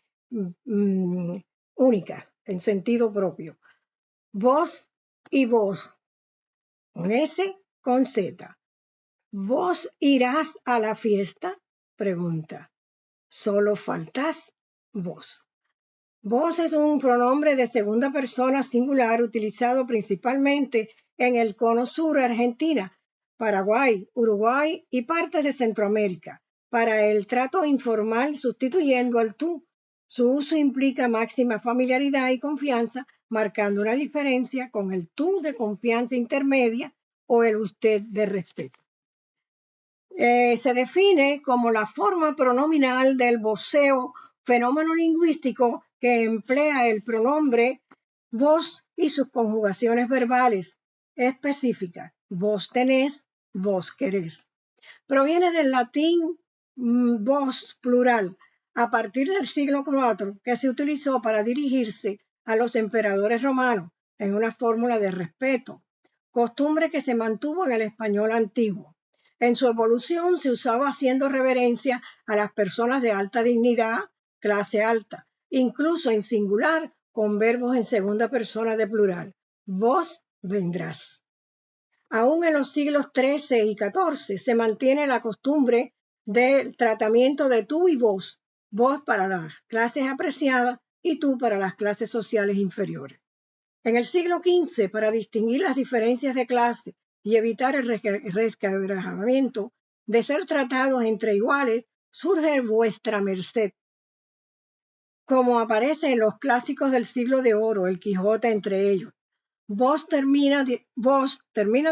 únicas en sentido propio. Vos y vos, con S, con Z. ¿Vos irás a la fiesta? Pregunta. Solo faltás vos. Vos es un pronombre de segunda persona singular utilizado principalmente en el cono sur, Argentina, Paraguay, Uruguay y partes de Centroamérica, para el trato informal sustituyendo al tú. Su uso implica máxima familiaridad y confianza, marcando una diferencia con el tú de confianza intermedia o el usted de respeto. Se define como la forma pronominal del voceo, fenómeno lingüístico que emplea el pronombre vos y sus conjugaciones verbales específicas. Vos tenés, vos querés. Proviene del latín vos, plural, a partir del siglo IV, que se utilizó para dirigirse a los emperadores romanos en una fórmula de respeto, costumbre que se mantuvo en el español antiguo. En su evolución se usaba haciendo reverencia a las personas de alta dignidad, clase alta, incluso en singular, con verbos en segunda persona de plural. Vos vendrás. Aún en los siglos XIII y XIV se mantiene la costumbre del tratamiento de tú y vos, vos para las clases apreciadas y tú para las clases sociales inferiores. En el siglo XV, para distinguir las diferencias de clase y evitar el resquebrajamiento de ser tratados entre iguales, surge vuestra merced, como aparece en los clásicos del siglo de oro, el Quijote entre ellos. Vos termina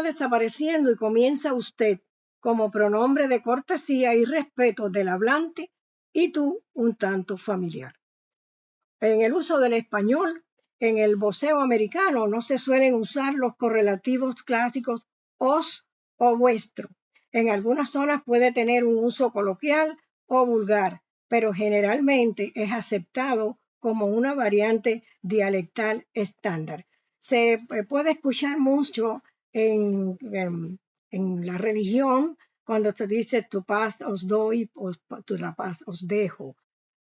desapareciendo y comienza usted como pronombre de cortesía y respeto del hablante y tú un tanto familiar. En el uso del español, en el voceo americano no se suelen usar los correlativos clásicos os o vuestro. En algunas zonas puede tener un uso coloquial o vulgar, pero generalmente es aceptado como una variante dialectal estándar. Se puede escuchar mucho en la religión cuando se dice tu paz os doy, tu la paz os dejo.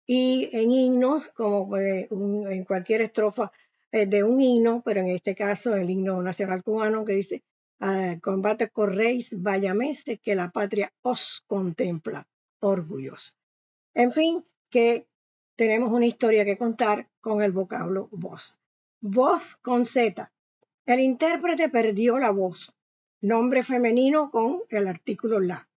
Y en himnos, como en cualquier estrofa de un himno, pero en este caso el himno nacional cubano que dice combate corréis, vaya meses, que la patria os contempla orgulloso. En fin, que tenemos una historia que contar con el vocablo voz. Voz con Z. El intérprete perdió la voz. Nombre femenino con el artículo la.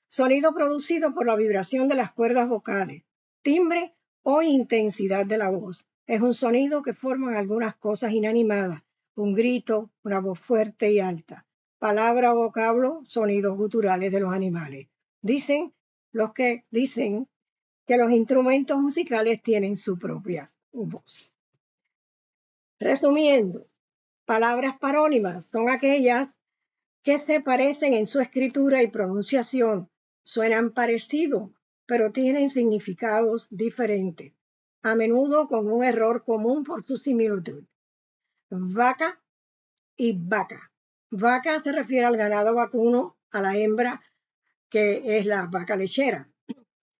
Sonido producido por la vibración de las cuerdas vocales. Timbre o intensidad de la voz. Es un sonido que forman algunas cosas inanimadas. Un grito, una voz fuerte y alta. Palabra o vocablo, sonidos guturales de los animales. Dicen que los instrumentos musicales tienen su propia voz. Resumiendo, palabras parónimas son aquellas que se parecen en su escritura y pronunciación, suenan parecido, pero tienen significados diferentes, a menudo con un error común por su similitud. Vaca y vaca. Vaca se refiere al ganado vacuno, a la hembra que es la vaca lechera.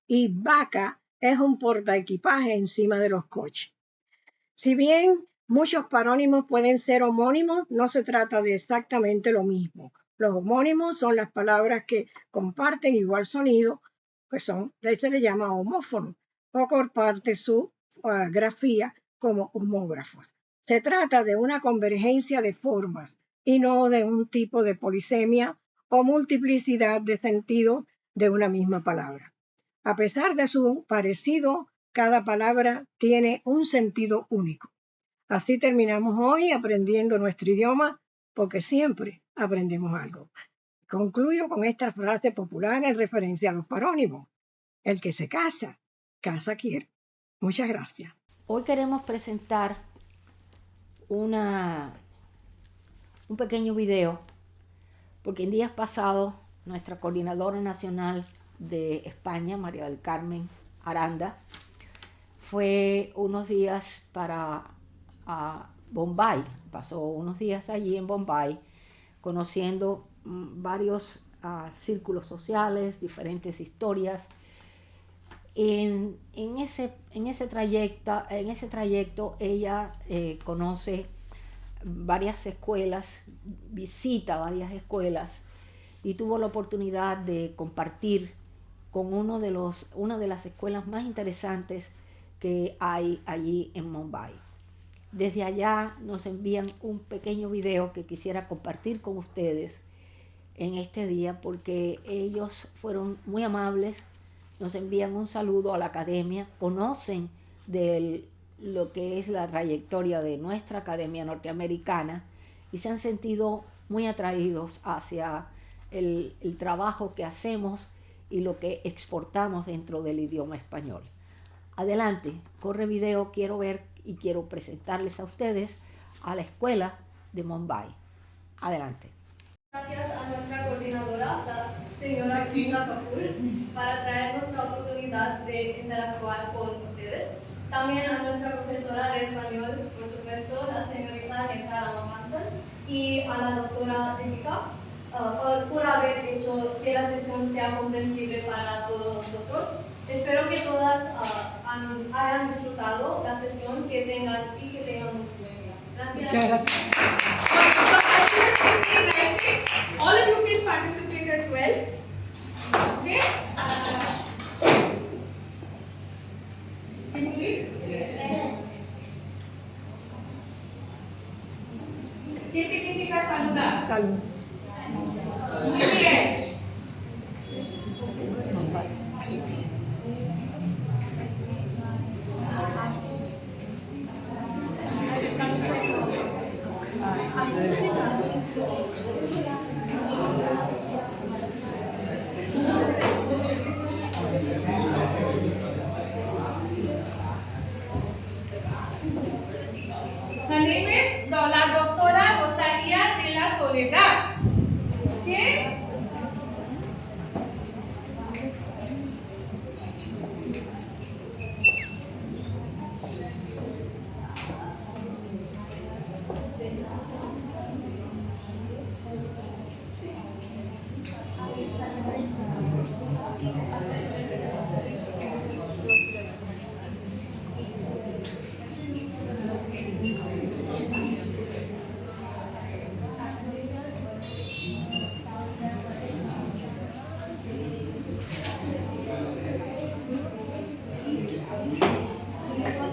Y vaca es un portaequipaje encima de los coches. Si bien muchos parónimos pueden ser homónimos, no se trata de exactamente lo mismo. Los homónimos son las palabras que comparten igual sonido, que se le llama homófono, o comparte su grafía como homógrafos. Se trata de una convergencia de formas y no de un tipo de polisemia o multiplicidad de sentidos de una misma palabra. A pesar de su parecido, cada palabra tiene un sentido único. Así terminamos hoy aprendiendo nuestro idioma, porque siempre aprendemos algo. Concluyo con esta frase popular en referencia a los parónimos. El que se casa, casa quiere. Muchas gracias. Hoy queremos presentar un pequeño video, porque en días pasados nuestra coordinadora nacional de España, María del Carmen Aranda, fue unos días a Bombay, pasó unos días allí en Bombay, conociendo varios círculos sociales, diferentes historias. En ese trayecto ella conoce varias escuelas, visita varias escuelas y tuvo la oportunidad de compartir con una de las escuelas más interesantes que hay allí en Mumbai. Desde allá nos envían un pequeño video que quisiera compartir con ustedes en este día, porque ellos fueron muy amables, nos envían un saludo a la academia, conocen de lo que es la trayectoria de nuestra academia norteamericana y se han sentido muy atraídos hacia el trabajo que hacemos y lo que exportamos dentro del idioma español. Adelante, corre video, quiero ver y quiero presentarles a ustedes a la escuela de Mumbai. Adelante. Gracias a nuestra coordinadora, la señora Sita Kapoor, para traernos la oportunidad de interactuar con ustedes. También a nuestra profesora de español, por supuesto, la señorita Netra Ramakantan, y a la doctora Deepika, por haber hecho que la sesión sea comprensible para todos nosotros. Espero que todas hayan disfrutado la sesión, que tengan un buen día. Gracias. Muchas gracias. students will be writing. All of you can participate as well. Okay? Can you read? Yes. ¿Qué significa saludar? Salud. Muy bien. Her name is la doctora Rosalía de la Soledad. Okay?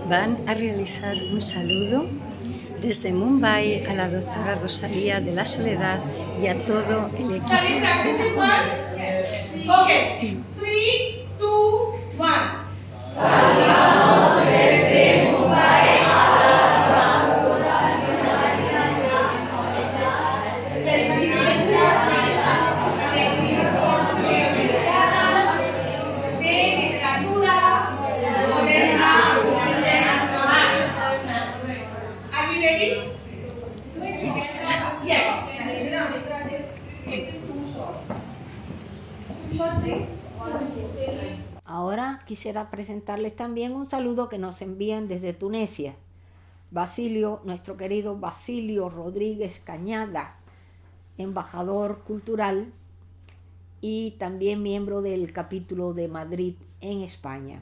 Van a realizar un saludo desde Mumbai a la doctora Rosalía de la Soledad y a todo el equipo. Shall we practice it once? Okay. 3, 2, 1. De literatura moderna internacional. Are we ready? Yes. Ahora quisiera presentarles también un saludo que nos envían desde Tunisia. Nuestro querido Basilio Rodríguez Cañada, embajador cultural y también miembro del capítulo de Madrid en España.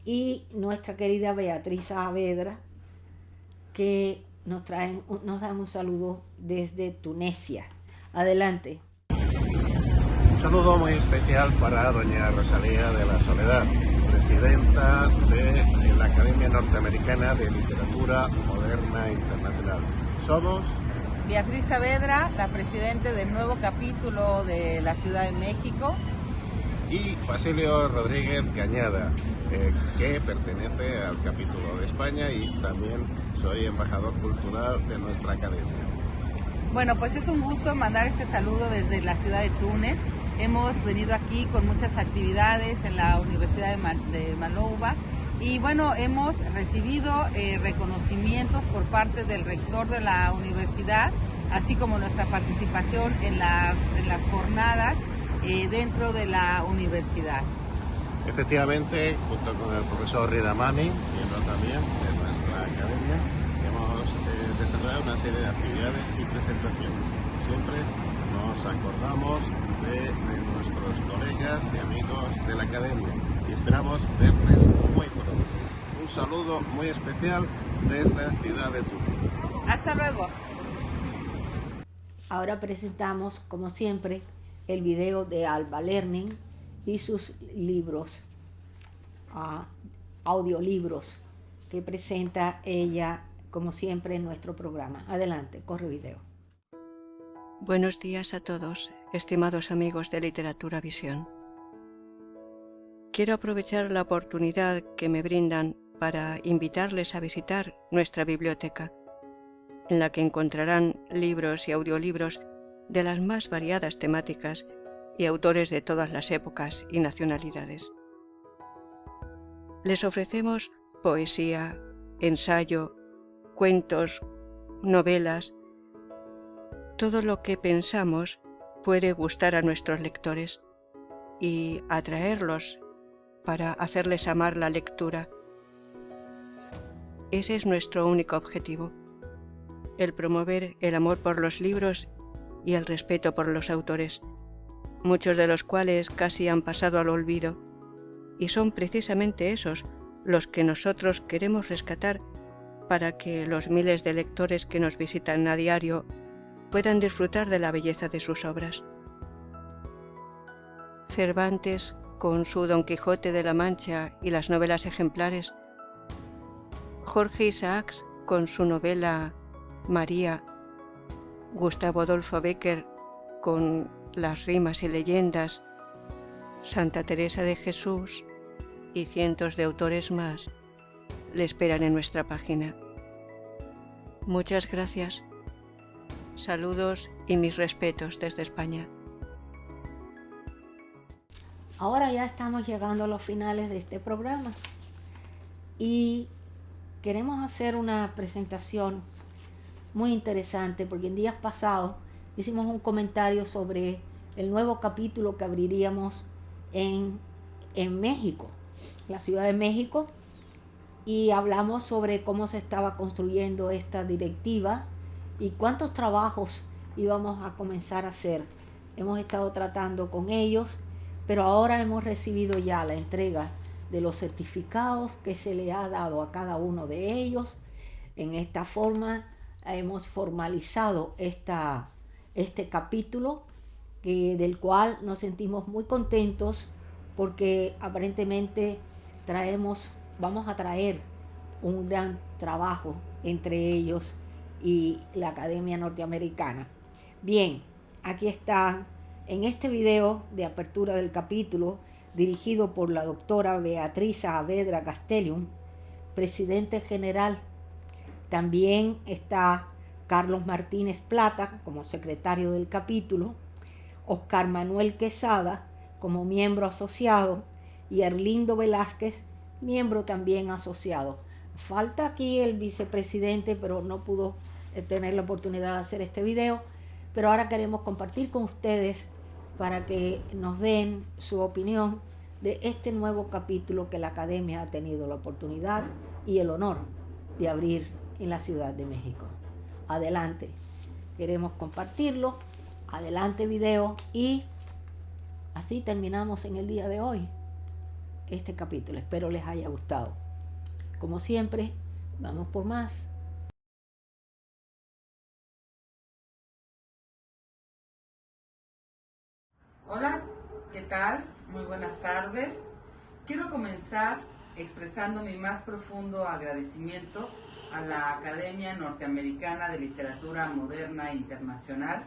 Y nuestra querida Beatriz Saavedra, que nos dan un saludo desde Tunisia. Adelante. Un saludo muy especial para doña Rosalía de la Soledad, presidenta de la Academia Norteamericana de Literatura Moderna Internacional. Somos Beatriz Saavedra, la presidenta del nuevo capítulo de la Ciudad de México. y Basilio Rodríguez Cañada, que pertenece al capítulo de España y también soy embajador cultural de nuestra academia. Bueno, pues es un gusto mandar este saludo desde la ciudad de Túnez. Hemos venido aquí con muchas actividades en la Universidad de Manouba y bueno, hemos recibido reconocimientos por parte del rector de la universidad, así como nuestra participación en las jornadas dentro de la universidad. Efectivamente, junto con el profesor Ridamani, miembro también de nuestra academia, hemos desarrollado una serie de actividades y presentaciones. Siempre nos acordamos de nuestros colegas y amigos de la academia y esperamos verles muy pronto. Un saludo muy especial desde la ciudad de Túnez. Hasta luego. Ahora presentamos, como siempre, el video de Alba Learning y sus libros, audiolibros, que presenta ella, como siempre, en nuestro programa. Adelante, corre video. Buenos días a todos, estimados amigos de Literatura Visión. Quiero aprovechar la oportunidad que me brindan para invitarles a visitar nuestra biblioteca, en la que encontrarán libros y audiolibros de las más variadas temáticas y autores de todas las épocas y nacionalidades. Les ofrecemos poesía, ensayo, cuentos, novelas, todo lo que pensamos puede gustar a nuestros lectores y atraerlos para hacerles amar la lectura. Ese es nuestro único objetivo, el promover el amor por los libros y el respeto por los autores, muchos de los cuales casi han pasado al olvido, y son precisamente esos los que nosotros queremos rescatar para que los miles de lectores que nos visitan a diario puedan disfrutar de la belleza de sus obras. Cervantes, con su Don Quijote de la Mancha y las novelas ejemplares, Jorge Isaacs, con su novela María, Gustavo Adolfo Bécquer, con las rimas y leyendas, Santa Teresa de Jesús y cientos de autores más, le esperan en nuestra página. Muchas gracias. Saludos y mis respetos desde España. Ahora ya estamos llegando a los finales de este programa y queremos hacer una presentación muy interesante porque en días pasados hicimos un comentario sobre el nuevo capítulo que abriríamos en México, la Ciudad de México, y hablamos sobre cómo se estaba construyendo esta directiva y cuántos trabajos íbamos a comenzar a hacer. Hemos estado tratando con ellos, pero ahora hemos recibido ya la entrega de los certificados que se le ha dado a cada uno de ellos. En esta forma hemos formalizado este capítulo del cual nos sentimos muy contentos porque aparentemente vamos a traer un gran trabajo entre ellos y la Academia Norteamericana. Bien, aquí está en este video de apertura del capítulo, dirigido por la doctora Beatriz Saavedra Castellum, presidente general. También está Carlos Martínez Plata como secretario del capítulo, Oscar Manuel Quesada como miembro asociado y Erlindo Velázquez, miembro también asociado. Falta aquí el vicepresidente, pero no pudo tener la oportunidad de hacer este video, pero ahora queremos compartir con ustedes para que nos den su opinión de este nuevo capítulo que la Academia ha tenido la oportunidad y el honor de abrir en la Ciudad de México. Adelante, queremos compartirlo. Adelante video, y así terminamos en el día de hoy este capítulo. Espero les haya gustado. Como siempre, vamos por más. Hola, ¿qué tal? Muy buenas tardes. Quiero comenzar expresando mi más profundo agradecimiento a la Academia Norteamericana de Literatura Moderna Internacional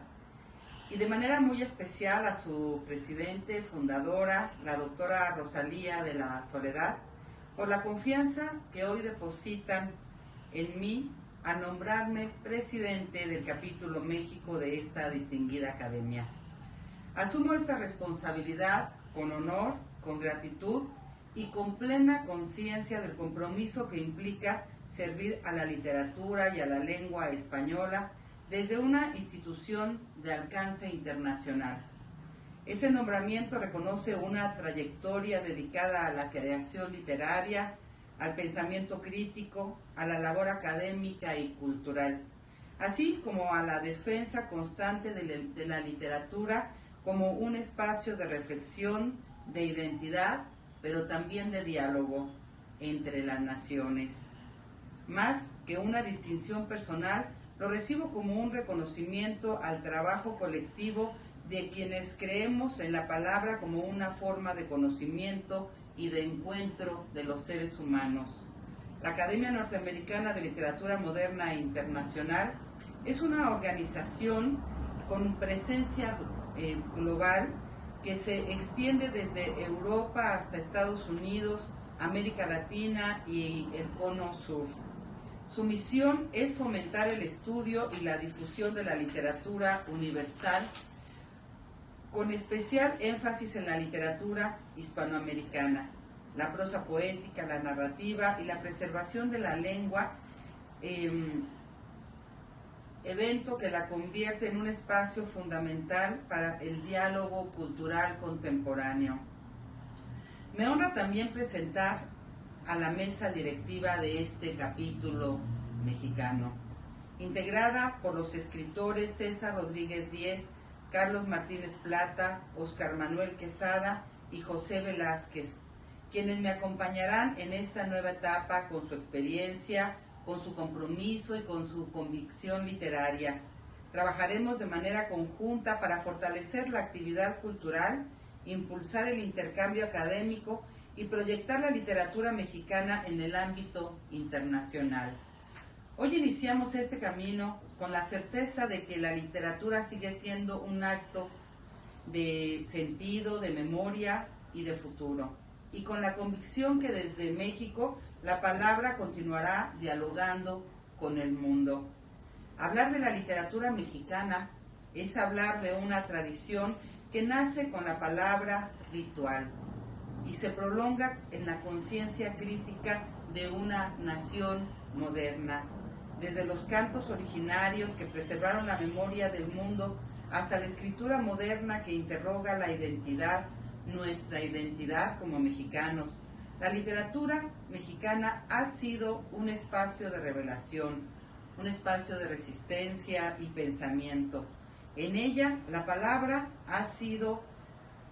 y de manera muy especial a su presidente, fundadora, la doctora Rosalía de la Soledad, por la confianza que hoy depositan en mí a nombrarme presidente del capítulo México de esta distinguida academia. Asumo esta responsabilidad con honor, con gratitud y con plena conciencia del compromiso que implica servir a la literatura y a la lengua española desde una institución de alcance internacional. Ese nombramiento reconoce una trayectoria dedicada a la creación literaria, al pensamiento crítico, a la labor académica y cultural, así como a la defensa constante de la literatura como un espacio de reflexión, de identidad, pero también de diálogo entre las naciones. Más que una distinción personal, lo recibo como un reconocimiento al trabajo colectivo de quienes creemos en la palabra como una forma de conocimiento y de encuentro de los seres humanos. La Academia Norteamericana de Literatura Moderna e Internacional es una organización con presencia global que se extiende desde Europa hasta Estados Unidos, América Latina y el Cono Sur. Su misión es fomentar el estudio y la difusión de la literatura universal, con especial énfasis en la literatura hispanoamericana, la prosa poética, la narrativa y la preservación de la lengua, evento que la convierte en un espacio fundamental para el diálogo cultural contemporáneo. Me honra también presentar a la mesa directiva de este capítulo mexicano, integrada por los escritores César Rodríguez Díez, Carlos Martínez Plata, Oscar Manuel Quesada y José Velázquez, quienes me acompañarán en esta nueva etapa con su experiencia, con su compromiso y con su convicción literaria. Trabajaremos de manera conjunta para fortalecer la actividad cultural, impulsar el intercambio académico y proyectar la literatura mexicana en el ámbito internacional. Hoy iniciamos este camino con la certeza de que la literatura sigue siendo un acto de sentido, de memoria y de futuro, y con la convicción que desde México la palabra continuará dialogando con el mundo. Hablar de la literatura mexicana es hablar de una tradición que nace con la palabra ritual y se prolonga en la conciencia crítica de una nación moderna, desde los cantos originarios que preservaron la memoria del mundo hasta la escritura moderna que interroga la identidad, nuestra identidad como mexicanos. La literatura mexicana ha sido un espacio de revelación, un espacio de resistencia y pensamiento. En ella, la palabra ha sido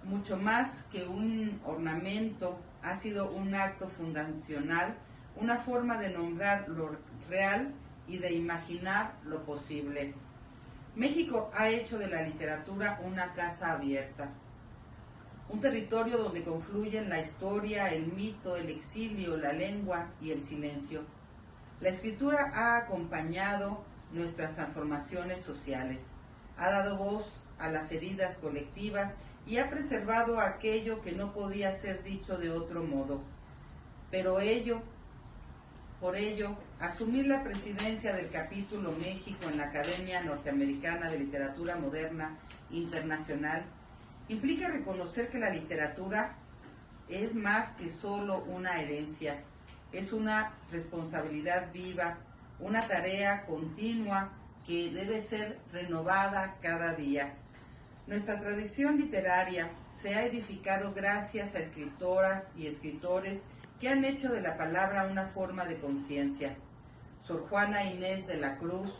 mucho más que un ornamento, ha sido un acto fundacional, una forma de nombrar lo real y de imaginar lo posible. México ha hecho de la literatura una casa abierta, un territorio donde confluyen la historia, el mito, el exilio, la lengua y el silencio. La escritura ha acompañado nuestras transformaciones sociales, ha dado voz a las heridas colectivas y ha preservado aquello que no podía ser dicho de otro modo. Por ello, asumir la presidencia del capítulo México en la Academia Norteamericana de Literatura Moderna Internacional implica reconocer que la literatura es más que solo una herencia, es una responsabilidad viva, una tarea continua que debe ser renovada cada día. Nuestra tradición literaria se ha edificado gracias a escritoras y escritores que han hecho de la palabra una forma de conciencia. Sor Juana Inés de la Cruz,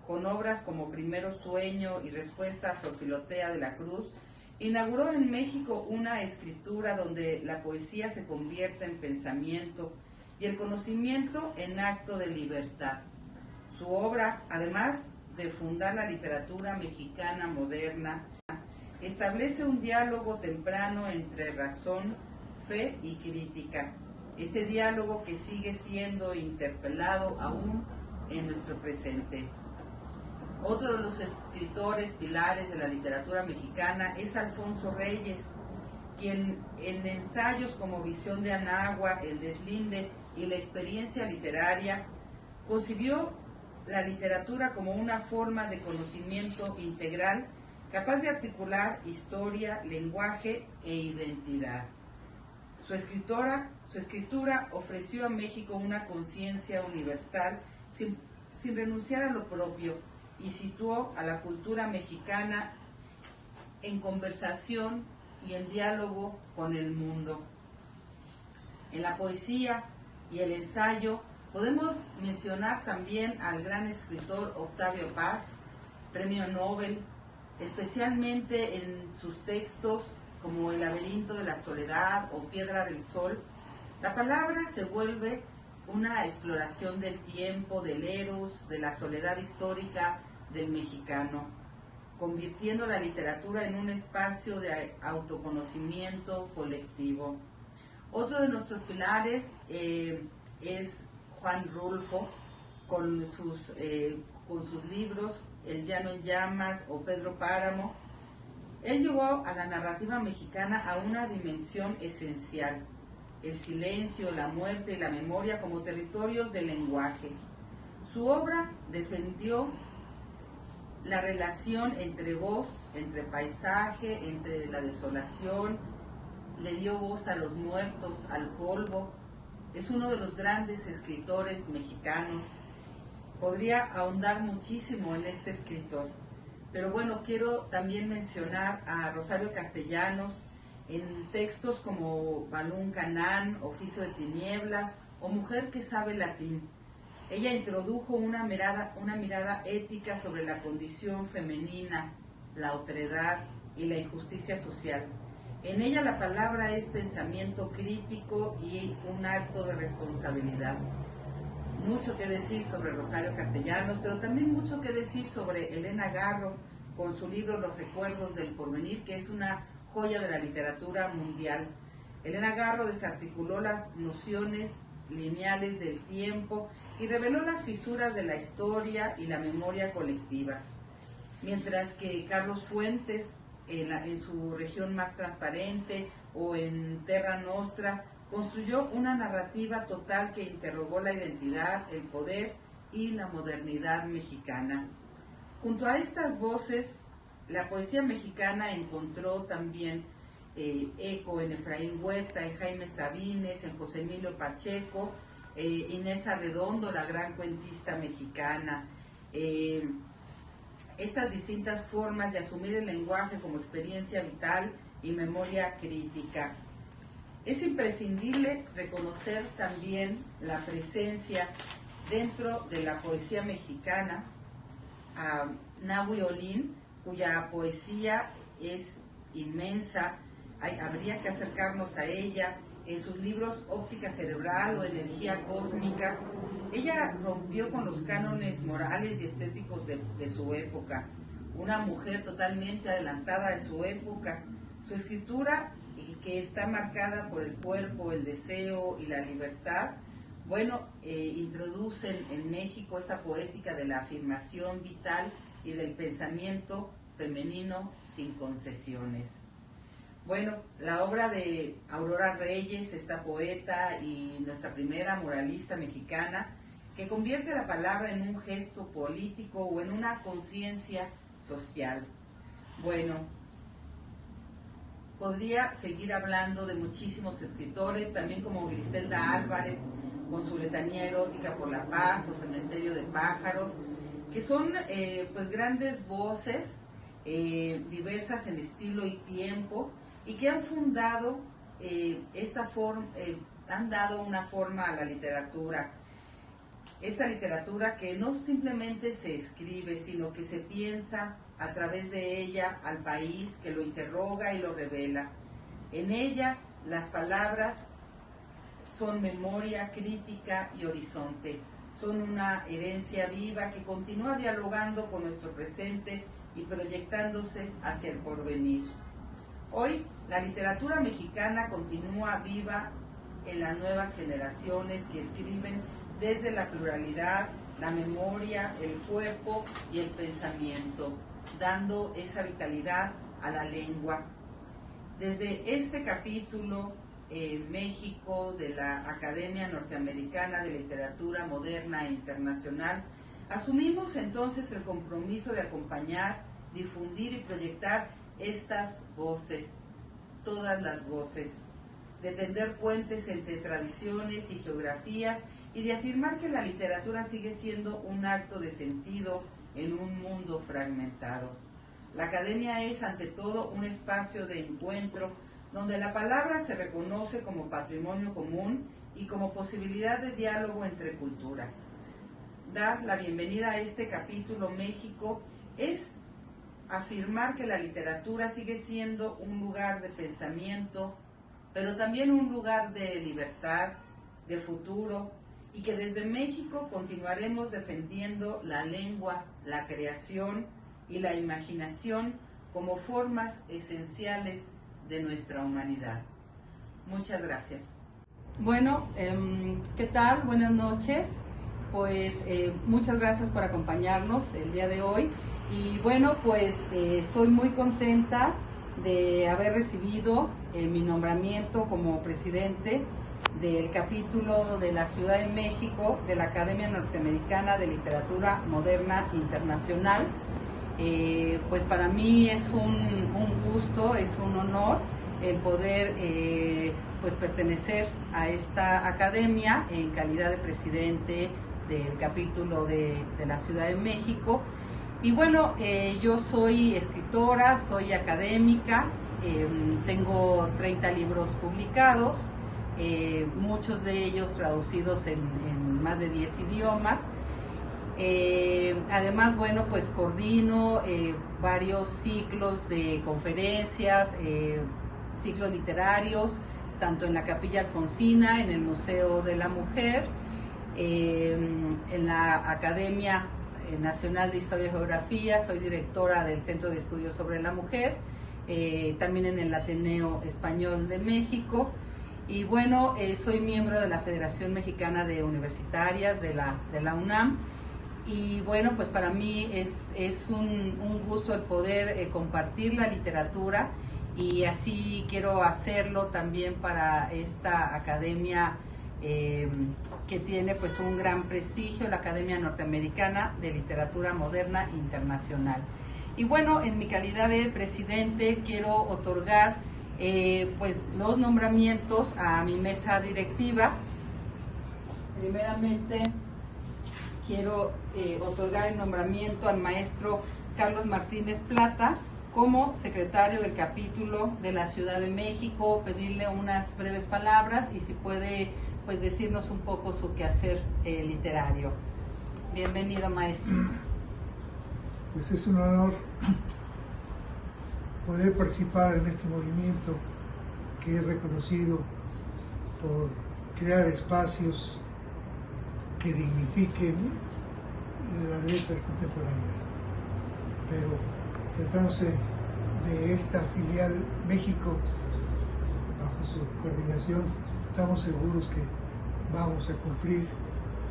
con obras como Primero Sueño y Respuesta a Sor Filotea de la Cruz, inauguró en México una escritura donde la poesía se convierte en pensamiento y el conocimiento en acto de libertad. Su obra, además de fundar la literatura mexicana moderna, establece un diálogo temprano entre razón, fe y crítica. Este diálogo que sigue siendo interpelado aún en nuestro presente. Otro de los escritores pilares de la literatura mexicana es Alfonso Reyes, quien en ensayos como Visión de Anáhuac, El Deslinde y La Experiencia Literaria, concibió la literatura como una forma de conocimiento integral capaz de articular historia, lenguaje e identidad. Su escritura ofreció a México una conciencia universal sin renunciar a lo propio y situó a la cultura mexicana en conversación y en diálogo con el mundo. En la poesía y el ensayo podemos mencionar también al gran escritor Octavio Paz, premio Nobel, especialmente en sus textos como El laberinto de la soledad o Piedra del Sol. La palabra se vuelve una exploración del tiempo, del eros, de la soledad histórica del mexicano, convirtiendo la literatura en un espacio de autoconocimiento colectivo. Otro de nuestros pilares es Juan Rulfo, con sus libros El llano en llamas o Pedro Páramo. Él llevó a la narrativa mexicana a una dimensión esencial: el silencio, la muerte y la memoria como territorios del lenguaje. Su obra defendió la relación entre voz, entre paisaje, entre la desolación, le dio voz a los muertos, al polvo. Es uno de los grandes escritores mexicanos. Podría ahondar muchísimo en este escritor, pero bueno, quiero también mencionar a Rosario Castellanos en textos como Balún Canán, Oficio de Tinieblas o Mujer que sabe latín. Ella introdujo una mirada ética sobre la condición femenina, la otredad y la injusticia social. En ella la palabra es pensamiento crítico y un acto de responsabilidad. mucho que decir sobre Rosario Castellanos, pero también mucho que decir sobre Elena Garro, con su libro Los recuerdos del porvenir, que es una joya de la literatura mundial. Elena Garro desarticuló las nociones lineales del tiempo y reveló las fisuras de la historia y la memoria colectivas, mientras que Carlos Fuentes, en su región más transparente o en Terra Nostra, construyó una narrativa total que interrogó la identidad, el poder y la modernidad mexicana. Junto a estas voces, la poesía mexicana encontró también eco en Efraín Huerta, en Jaime Sabines, en José Emilio Pacheco, Inés Arredondo, la gran cuentista mexicana. Estas distintas formas de asumir el lenguaje como experiencia vital y memoria crítica. Es imprescindible reconocer también la presencia dentro de la poesía mexicana a Nahui Olin, cuya poesía es inmensa. Habría que acercarnos a ella. En sus libros Óptica Cerebral o Energía Cósmica, ella rompió con los cánones morales y estéticos de su época. Una mujer totalmente adelantada de su época. Su escritura, que está marcada por el cuerpo, el deseo y la libertad, introducen en México esa poética de la afirmación vital y del pensamiento femenino sin concesiones. La obra de Aurora Reyes, esta poeta y nuestra primera muralista mexicana, que convierte la palabra en un gesto político o en una conciencia social. Podría seguir hablando de muchísimos escritores, también como Griselda Álvarez, con su letanía erótica por la paz o Cementerio de pájaros, que son grandes voces, diversas en estilo y tiempo, y que han fundado han dado una forma a la literatura. Esta literatura que no simplemente se escribe, sino que se piensa a través de ella al país, que lo interroga y lo revela. En ellas las palabras son memoria, crítica y horizonte. Son una herencia viva que continúa dialogando con nuestro presente y proyectándose hacia el porvenir. Hoy, la literatura mexicana continúa viva en las nuevas generaciones que escriben desde la pluralidad, la memoria, el cuerpo y el pensamiento, dando esa vitalidad a la lengua. Desde este capítulo México de la Academia Norteamericana de Literatura Moderna e Internacional, asumimos entonces el compromiso de acompañar, difundir y proyectar estas voces, todas las voces, de tender puentes entre tradiciones y geografías y de afirmar que la literatura sigue siendo un acto de sentido en un mundo fragmentado. La academia es ante todo un espacio de encuentro donde la palabra se reconoce como patrimonio común y como posibilidad de diálogo entre culturas. Dar la bienvenida a este capítulo México es afirmar que la literatura sigue siendo un lugar de pensamiento, pero también un lugar de libertad, de futuro, y que desde México continuaremos defendiendo la lengua, la creación y la imaginación como formas esenciales de nuestra humanidad. Muchas gracias. ¿Qué tal? Buenas noches. Muchas gracias por acompañarnos el día de hoy. Y estoy muy contenta de haber recibido mi nombramiento como presidente del capítulo de la Ciudad de México de la Academia Norteamericana de Literatura Moderna Internacional. Para mí es un gusto, es un honor el poder pertenecer a esta academia en calidad de presidente del capítulo de la Ciudad de México. Y yo soy escritora, soy académica, tengo 30 libros publicados, muchos de ellos traducidos en más de 10 idiomas. Además, coordino varios ciclos de conferencias, ciclos literarios, tanto en la Capilla Alfonsina, en el Museo de la Mujer, en la Academia Nacional de Historia y Geografía, soy directora del Centro de Estudios sobre la Mujer, también en el Ateneo Español de México, y bueno, soy miembro de la Federación Mexicana de Universitarias de la UNAM, y bueno, pues para mí es un gusto el poder compartir la literatura, y así quiero hacerlo también para esta academia que tiene pues un gran prestigio, la Academia Norteamericana de Literatura Moderna Internacional. Y bueno, en mi calidad de presidente quiero otorgar pues los nombramientos a mi mesa directiva. Primeramente quiero otorgar el nombramiento al maestro Carlos Martínez Plata como secretario del capítulo de la Ciudad de México, pedirle unas breves palabras y si puede pues decirnos un poco su quehacer literario. Bienvenido, maestro. Pues es un honor poder participar en este movimiento que es reconocido por crear espacios que dignifiquen las letras contemporáneas. Pero tratándose de esta filial México, bajo su coordinación, estamos seguros que vamos a cumplir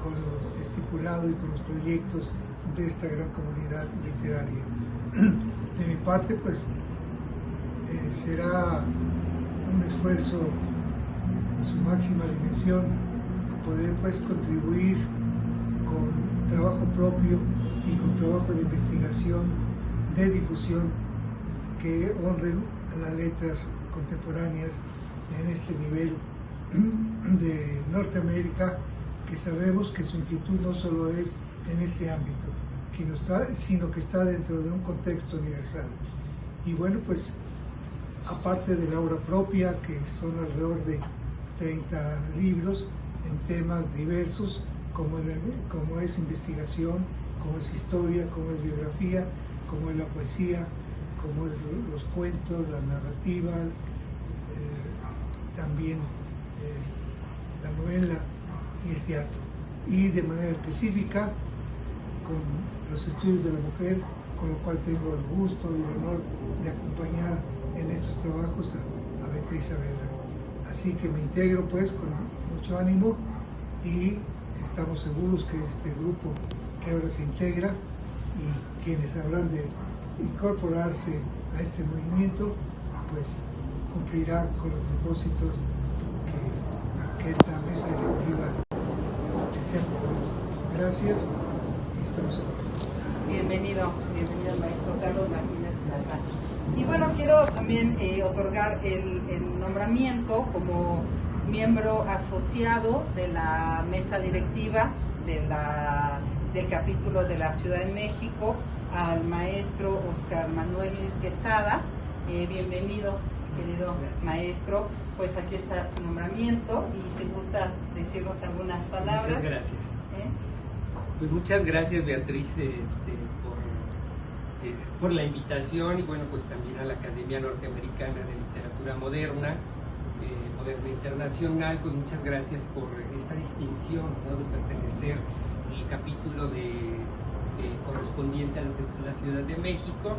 con lo estipulado y con los proyectos de esta gran comunidad literaria. De mi parte, pues, será un esfuerzo en su máxima dimensión poder, pues, contribuir con trabajo propio y con trabajo de investigación, de difusión, que honren a las letras contemporáneas en este nivel de Norteamérica, que sabemos que su inquietud no solo es en este ámbito, sino que está dentro de un contexto universal. Y bueno, pues aparte de la obra propia, que son alrededor de 30 libros en temas diversos, como es investigación, como es historia, como es biografía, como es la poesía, como es los cuentos, la narrativa, también la novela y el teatro. Y de manera específica con los estudios de la mujer, con lo cual tengo el gusto y el honor de acompañar en estos trabajos a Beatriz Saavedra. Así que me integro pues con mucho ánimo y estamos seguros que este grupo que ahora se integra y quienes habrán de incorporarse a este movimiento, pues cumplirá con los propósitos que esta mesa directiva se ha propuesto. Gracias y estamos aquí. Bienvenido maestro Carlos Martínez Plata. Y bueno, quiero también otorgar el nombramiento como miembro asociado de la mesa directiva del capítulo de la Ciudad de México al maestro Oscar Manuel Quesada. Bienvenido, querido maestro. Pues aquí está su nombramiento y si gusta decirnos algunas palabras. Muchas gracias. Pues muchas gracias, Beatriz, por la invitación y bueno, pues también a la Academia Norteamericana de Literatura Moderna, Moderna Internacional, pues muchas gracias por esta distinción, ¿no?, de pertenecer al capítulo correspondiente a lo que es la Ciudad de México.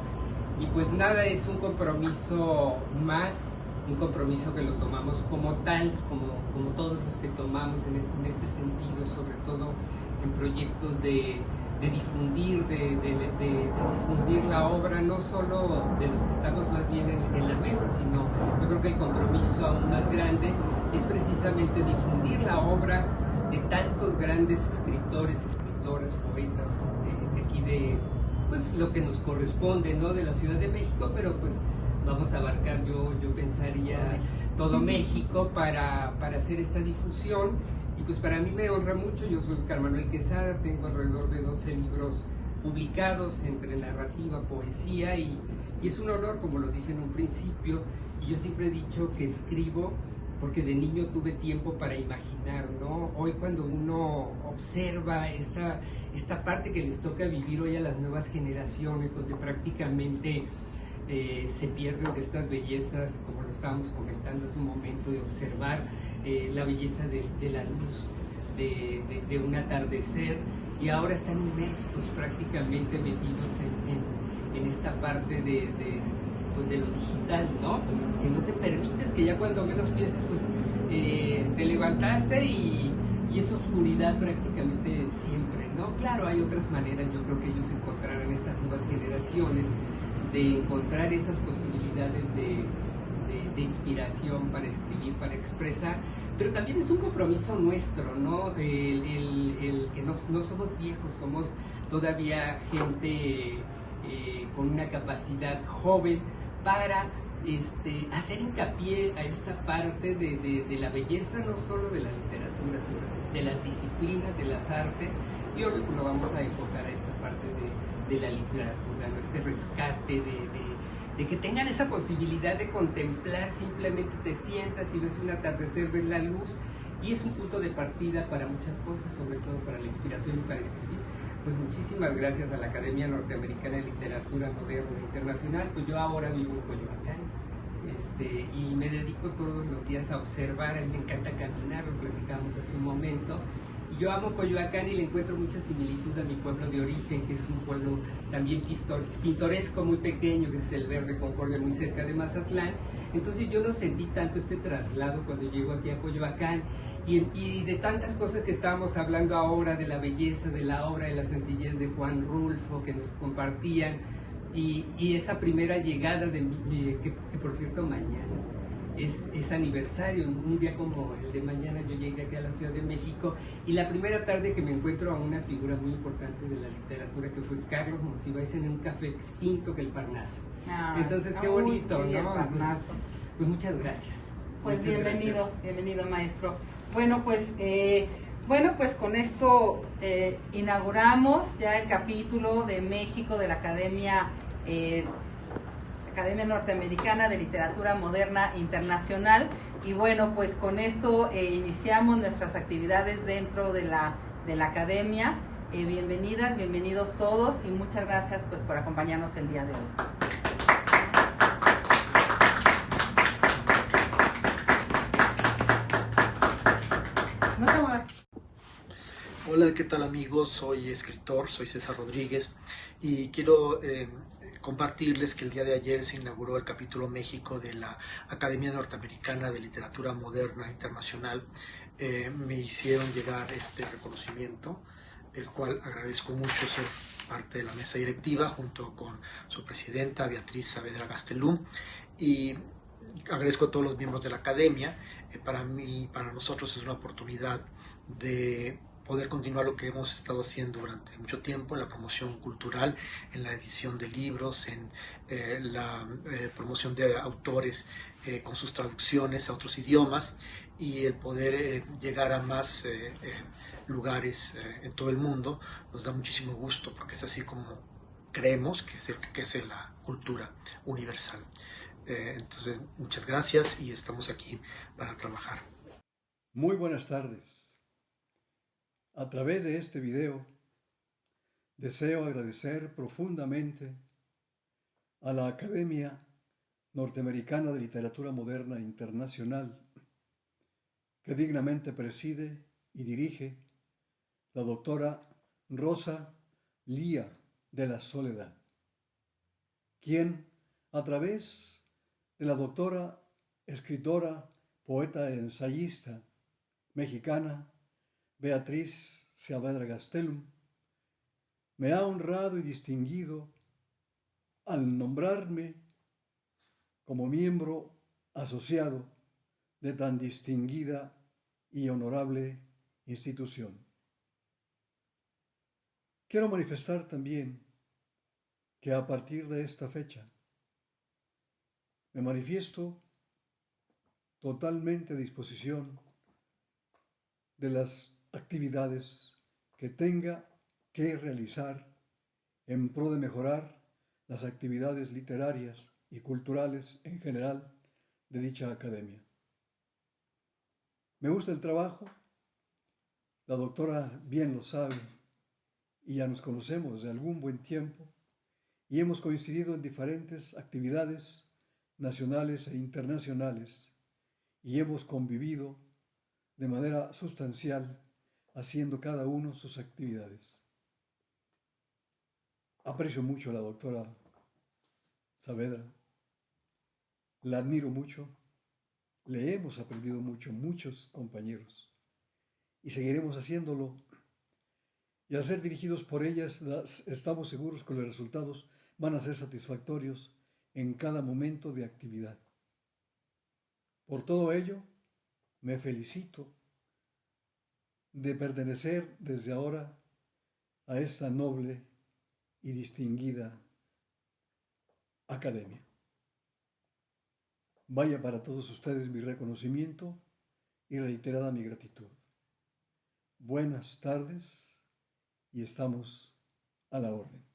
Y pues nada, es un compromiso más, un compromiso que lo tomamos como tal, como todos los que tomamos en este sentido, sobre todo en proyectos de difundir, de difundir la obra, no solo de los que estamos más bien en la mesa, sino yo creo que el compromiso aún más grande es precisamente difundir la obra de tantos grandes escritores, escritoras, poetas de aquí de pues lo que nos corresponde, ¿no?, de la Ciudad de México, pero pues vamos a abarcar, yo pensaría, todo México para hacer esta difusión. Y pues para mí me honra mucho. Yo soy Oscar Manuel Quesada, tengo alrededor de 12 libros publicados entre narrativa, poesía y es un honor, como lo dije en un principio, y yo siempre he dicho que escribo porque de niño tuve tiempo para imaginar, ¿no? Hoy cuando uno observa esta parte que les toca vivir hoy a las nuevas generaciones, donde prácticamente se pierden de estas bellezas, como lo estábamos comentando hace un momento, de observar la belleza de la luz, de un atardecer, y ahora están inmersos, prácticamente metidos en esta parte pues de lo digital, ¿no? Que no te permites, que ya cuando menos pienses, pues te levantaste y es oscuridad prácticamente siempre, ¿no? Claro, hay otras maneras, yo creo que ellos encontrarán, estas nuevas generaciones, de encontrar esas posibilidades de inspiración para escribir, para expresar, pero también es un compromiso nuestro, ¿no? El que no somos viejos, somos todavía gente con una capacidad joven para hacer hincapié a esta parte de la belleza, no solo de la literatura, sino de las disciplinas, de las artes, y obvio que lo vamos a enfocar a esta parte de la literatura, ¿no? Este rescate de que tengan esa posibilidad de contemplar, simplemente te sientas y ves un atardecer, ves la luz, y es un punto de partida para muchas cosas, sobre todo para la inspiración y para escribir. Pues muchísimas gracias a la Academia Norteamericana de Literatura Moderna Internacional. Pues yo ahora vivo en Coyoacán, y me dedico todos los días a observar. A mí me encanta caminar, lo platicábamos hace un momento. Yo amo Coyoacán y le encuentro mucha similitud a mi pueblo de origen, que es un pueblo también pintoresco, muy pequeño, que es el Verde Concordia, muy cerca de Mazatlán. Entonces yo no sentí tanto este traslado cuando llego aquí a Coyoacán, y de tantas cosas que estábamos hablando ahora, de la belleza de la obra, de la sencillez de Juan Rulfo, que nos compartían, y esa primera llegada que por cierto mañana es aniversario, un día como el de mañana yo llegué aquí a la Ciudad de México, y la primera tarde que me encuentro a una figura muy importante de la literatura, que fue Carlos Monsiváis, en un café extinto que el Parnaso. Entonces qué bonito, sí, ¿no? El Parnaso. Entonces, pues muchas gracias. Pues Muchas bienvenido, gracias. bienvenido maestro. Bueno, pues con esto inauguramos ya el capítulo de México de la Academia Norteamericana de Literatura Moderna Internacional, y bueno, pues con esto iniciamos nuestras actividades dentro de la Academia. Bienvenidas, bienvenidos todos, y muchas gracias pues por acompañarnos el día de hoy. Hola, ¿qué tal amigos? Soy escritor, soy César Rodríguez, y quiero compartirles que el día de ayer se inauguró el capítulo México de la Academia Norteamericana de Literatura Moderna Internacional. Me hicieron llegar este reconocimiento, el cual agradezco mucho ser parte de la mesa directiva junto con su presidenta Beatriz Saavedra Gastelum, y agradezco a todos los miembros de la Academia. Para nosotros es una oportunidad de poder continuar lo que hemos estado haciendo durante mucho tiempo en la promoción cultural, en la edición de libros, en la promoción de autores con sus traducciones a otros idiomas, y el poder llegar a más lugares en todo el mundo nos da muchísimo gusto, porque es así como creemos que es la cultura universal. Entonces, muchas gracias, y estamos aquí para trabajar. Muy buenas tardes. A través de este video, deseo agradecer profundamente a la Academia Norteamericana de Literatura Moderna Internacional, que dignamente preside y dirige la doctora Rosa Lía de la Soledad, quien, a través de la doctora, escritora, poeta e ensayista mexicana Beatriz Saavedra Gastelum, me ha honrado y distinguido al nombrarme como miembro asociado de tan distinguida y honorable institución. Quiero manifestar también que a partir de esta fecha me manifiesto totalmente a disposición de las actividades que tenga que realizar en pro de mejorar las actividades literarias y culturales en general de dicha academia. Me gusta el trabajo, la doctora bien lo sabe, y ya nos conocemos de algún buen tiempo, y hemos coincidido en diferentes actividades nacionales e internacionales, y hemos convivido de manera sustancial haciendo cada uno sus actividades. Aprecio mucho a la doctora Saavedra, la admiro mucho, le hemos aprendido mucho, muchos compañeros, y seguiremos haciéndolo. Y al ser dirigidos por ellas, estamos seguros que los resultados van a ser satisfactorios en cada momento de actividad. Por todo ello, me felicito de pertenecer desde ahora a esta noble y distinguida academia. Vaya para todos ustedes mi reconocimiento y reiterada mi gratitud. Buenas tardes y estamos a la orden.